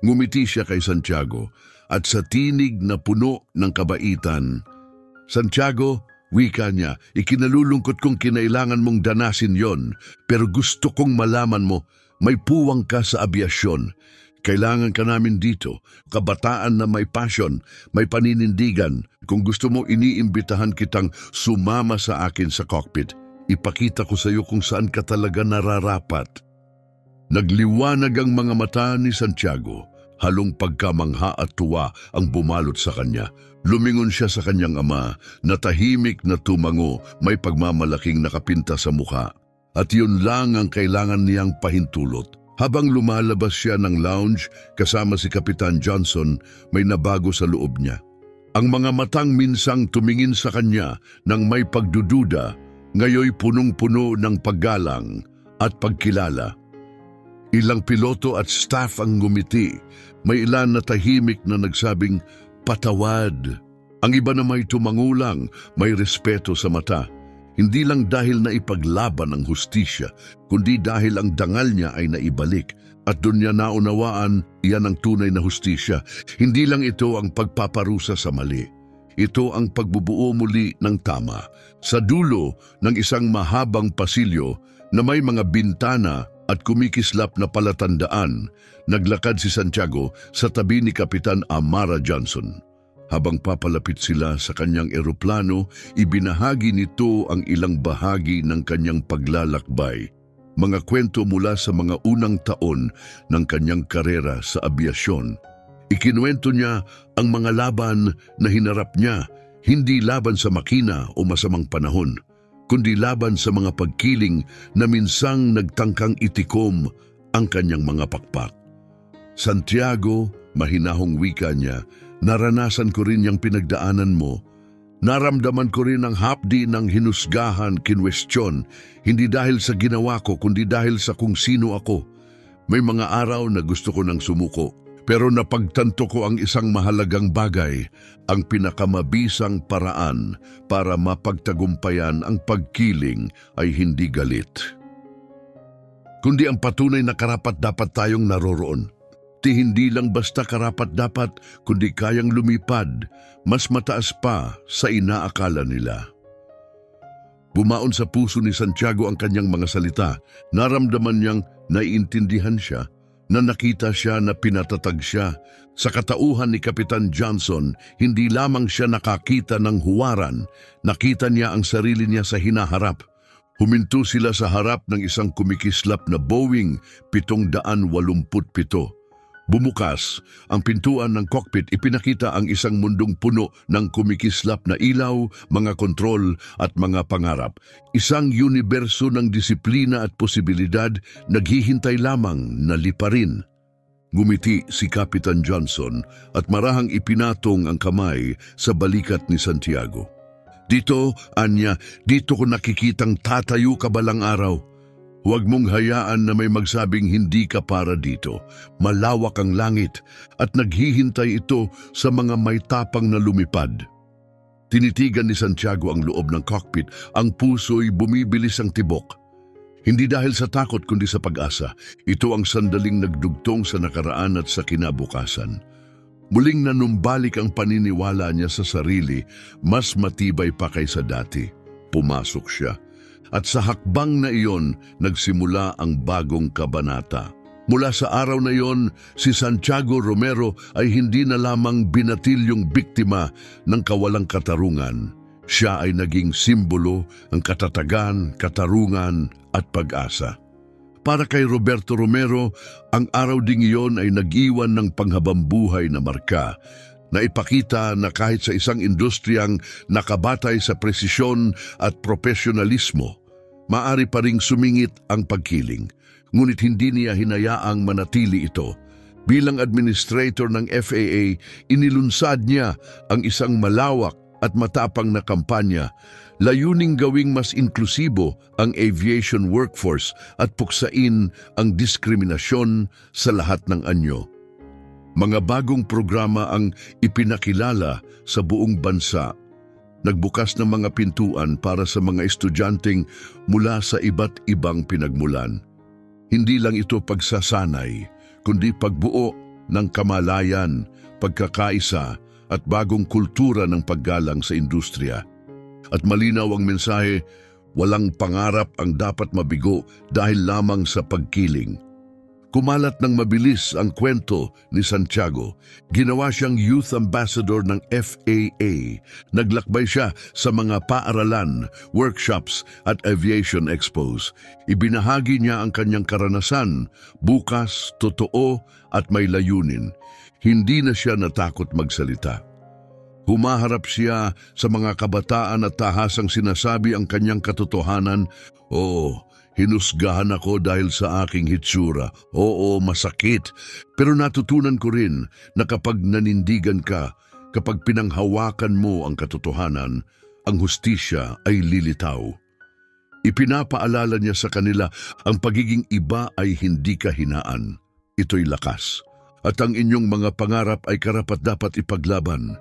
Ngumiti siya kay Santiago at sa tinig na puno ng kabaitan, "Santiago," wika niya, "ikinalulungkot kong kinailangan mong danasin yon, pero gusto kong malaman mo, may puwang ka sa abyasyon. Kailangan ka namin dito, kabataan na may passion, may paninindigan. Kung gusto mo, iniimbitahan kitang sumama sa akin sa cockpit. Ipakita ko sa iyo kung saan ka talaga nararapat." Nagliwanag ang mga mata ni Santiago. Halong pagkamangha at tuwa ang bumalot sa kanya. Lumingon siya sa kanyang ama, na tahimik na tumango, may pagmamalaking nakapinta sa mukha. At yun lang ang kailangan niyang pahintulot. Habang lumalabas siya ng lounge kasama si Kapitan Johnson, may nabago sa loob niya. Ang mga matang minsang tumingin sa kanya nang may pagdududa, ngayoy punong-puno ng paggalang at pagkilala. Ilang piloto at staff ang ngumiti. May ilan na tahimik na nagsabing, "Patawad." Ang iba na may tumangulang, may respeto sa mata. Hindi lang dahil na ipaglaban ang hustisya, kundi dahil ang dangal niya ay naibalik. At doon niya naunawaan, iyan ang tunay na hustisya. Hindi lang ito ang pagpaparusa sa mali. Ito ang pagbubuo muli ng tama. Sa dulo ng isang mahabang pasilyo na may mga bintana at kumikislap na palatandaan, naglakad si Santiago sa tabi ni Kapitan Amara Johnson. Habang papalapit sila sa kanyang eroplano, ibinahagi nito ang ilang bahagi ng kanyang paglalakbay. Mga kwento mula sa mga unang taon ng kanyang karera sa abyasyon. Ikinuwento niya ang mga laban na hinarap niya, hindi laban sa makina o masamang panahon, kundi laban sa mga pagkiling na minsang nagtangkang itikom ang kanyang mga pakpak. "Santiago," mahinahong wika niya, "naranasan ko rin yung pinagdaanan mo. Naramdaman ko rin ang hapdi ng hinusgahan, kinwestiyon, hindi dahil sa ginawa ko, kundi dahil sa kung sino ako. May mga araw na gusto ko nang sumuko. Pero napagtanto ko ang isang mahalagang bagay, ang pinakamabisang paraan para mapagtagumpayan ang pagkiling ay hindi galit, kundi ang patunay na karapat-dapat tayong naroroon. Hindi lang basta karapat-dapat, kundi kayang lumipad, mas mataas pa sa inaakala nila." Bumaon sa puso ni Santiago ang kanyang mga salita. Naramdaman niyang naiintindihan siya, na nakita siya na pinatatag siya. Sa katauhan ni Kapitan Johnson, hindi lamang siya nakakita ng huwaran, nakita niya ang sarili niya sa hinaharap. Huminto sila sa harap ng isang kumikislap na Boeing 787. Bumukas ang pintuan ng cockpit, ipinakita ang isang mundong puno ng kumikislap na ilaw, mga kontrol at mga pangarap. Isang universo ng disiplina at posibilidad, naghihintay lamang na liparin. Ngumiti si Kapitan Johnson at marahang ipinatong ang kamay sa balikat ni Santiago. "Dito, Anya, dito ko nakikitang tatayo ka balang araw. Huwag mong hayaan na may magsabing hindi ka para dito. Malawak ang langit at naghihintay ito sa mga may tapang na lumipad." Tinitigan ni Santiago ang loob ng cockpit, ang puso'y bumibilis ang tibok. Hindi dahil sa takot kundi sa pag-asa. Ito ang sandaling nagdugtong sa nakaraan at sa kinabukasan. Muling nanumbalik ang paniniwala niya sa sarili, mas matibay pa kaysa dati. Pumasok siya. At sa hakbang na iyon, nagsimula ang bagong kabanata. Mula sa araw na iyon, si Santiago Romero ay hindi na lamang binatilyong biktima ng kawalang katarungan. Siya ay naging simbolo ng katatagan, katarungan at pag-asa. Para kay Roberto Romero, ang araw ding iyon ay nag-iwan ng panghabambuhay na marka, na ipakita na kahit sa isang industriyang nakabatay sa presisyon at profesionalismo, maari pa ring sumingit ang pagkiling. Ngunit hindi niya hinayaang manatili ito. Bilang administrator ng FAA, inilunsad niya ang isang malawak at matapang na kampanya, layuning gawing mas inklusibo ang aviation workforce at puksain ang diskriminasyon sa lahat ng anyo. Mga bagong programa ang ipinakilala sa buong bansa. Nagbukas ng mga pintuan para sa mga estudyanteng mula sa iba't ibang pinagmulan. Hindi lang ito pagsasanay, kundi pagbuo ng kamalayan, pagkakaisa at bagong kultura ng paggalang sa industriya. At malinaw ang mensahe, walang pangarap ang dapat mabigo dahil lamang sa pagkiling. Kumalat ng mabilis ang kwento ni Santiago. Ginawa siyang youth ambassador ng FAA. Naglakbay siya sa mga paaralan, workshops at aviation expos. Ibinahagi niya ang kanyang karanasan, bukas, totoo at may layunin. Hindi na siya natakot magsalita. Humaharap siya sa mga kabataan at tahasang sinasabi ang kanyang katotohanan. Oo, hinusgahan ako dahil sa aking hitsura. Oo, masakit. Pero natutunan ko rin na kapag nanindigan ka, kapag pinanghawakan mo ang katotohanan, ang hustisya ay lilitaw. Ipinapaalala niya sa kanila ang pagiging iba ay hindi kahinaan. Ito'y lakas. At ang inyong mga pangarap ay karapat-dapat ipaglaban.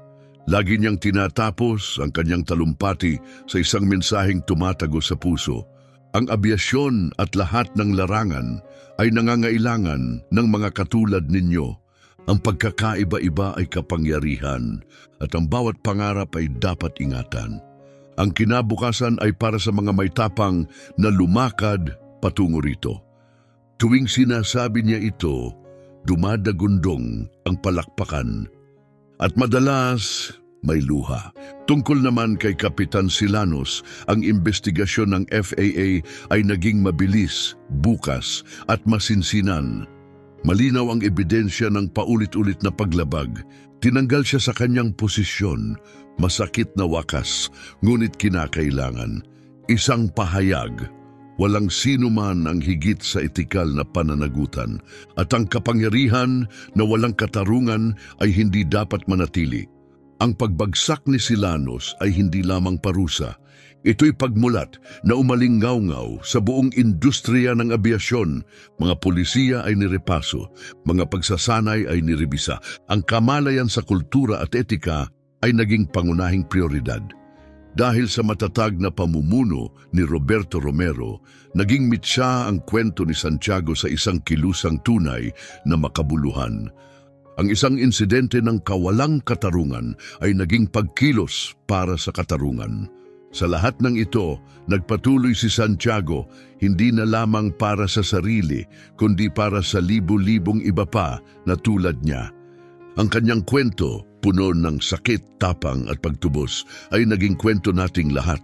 Lagi niyang tinatapos ang kanyang talumpati sa isang mensaheng tumatago sa puso. Ang abyasyon at lahat ng larangan ay nangangailangan ng mga katulad ninyo. Ang pagkakaiba-iba ay kapangyarihan at ang bawat pangarap ay dapat ingatan. Ang kinabukasan ay para sa mga may tapang na lumakad patungo rito. Tuwing sinasabi niya ito, dumadagundong ang palakpakan at madalas may luha. Tungkol naman kay Kapitan Silanos, ang investigasyon ng FAA ay naging mabilis, bukas at masinsinan. Malinaw ang ebidensya ng paulit-ulit na paglabag. Tinanggal siya sa kanyang posisyon. Masakit na wakas, ngunit kinakailangan. Isang pahayag. Walang sino man ang higit sa etikal na pananagutan at ang kapangyarihan na walang katarungan ay hindi dapat manatili. Ang pagbagsak ni Silanos ay hindi lamang parusa. Ito'y pagmulat na umalingaw-ngaw sa buong industriya ng abyasyon. Mga pulisiya ay nirepaso, mga pagsasanay ay niribisa. Ang kamalayan sa kultura at etika ay naging pangunahing prioridad. Dahil sa matatag na pamumuno ni Roberto Romero, naging mitsa ang kwento ni Santiago sa isang kilusang tunay na makabuluhan. Ang isang insidente ng kawalang katarungan ay naging pagkilos para sa katarungan. Sa lahat ng ito, nagpatuloy si Santiago hindi na lamang para sa sarili, kundi para sa libu-libong iba pa na tulad niya. Ang kanyang kwento, puno ng sakit, tapang at pagtubos, ay naging kwento nating lahat.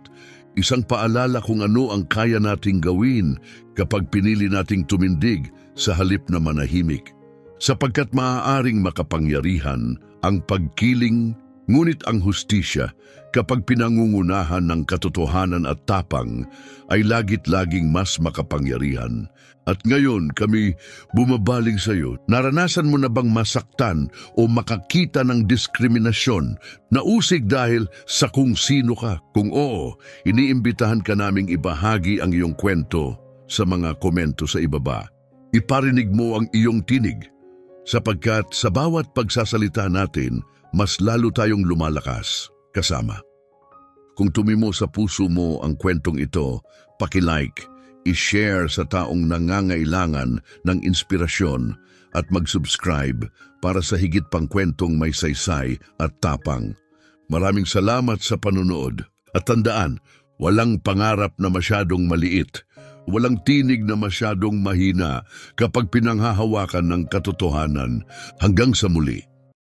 Isang paalala kung ano ang kaya nating gawin kapag pinili nating tumindig sa halip na manahimik. Sapagkat maaaring makapangyarihan ang pagkiling, ngunit ang hustisya kapag pinangungunahan ng katotohanan at tapang ay lagit-laging mas makapangyarihan. At ngayon kami bumabaling sa iyo. Naranasan mo na bang masaktan o makakita ng diskriminasyon na usig dahil sa kung sino ka? Kung oo, iniimbitahan ka naming ibahagi ang iyong kwento sa mga komento sa ibaba. Iparinig mo ang iyong tinig, sapagkat sa bawat pagsasalita natin, mas lalo tayong lumalakas kasama. Kung tumimo sa puso mo ang kwentong ito, paki-like, i-share sa taong nangangailangan ng inspirasyon at mag-subscribe para sa higit pang kwentong may saysay at tapang. Maraming salamat sa panunood at tandaan, walang pangarap na masyadong maliit, walang tinig na masyadong mahina kapag pinanghahawakan ng katotohanan. Hanggang sa muli.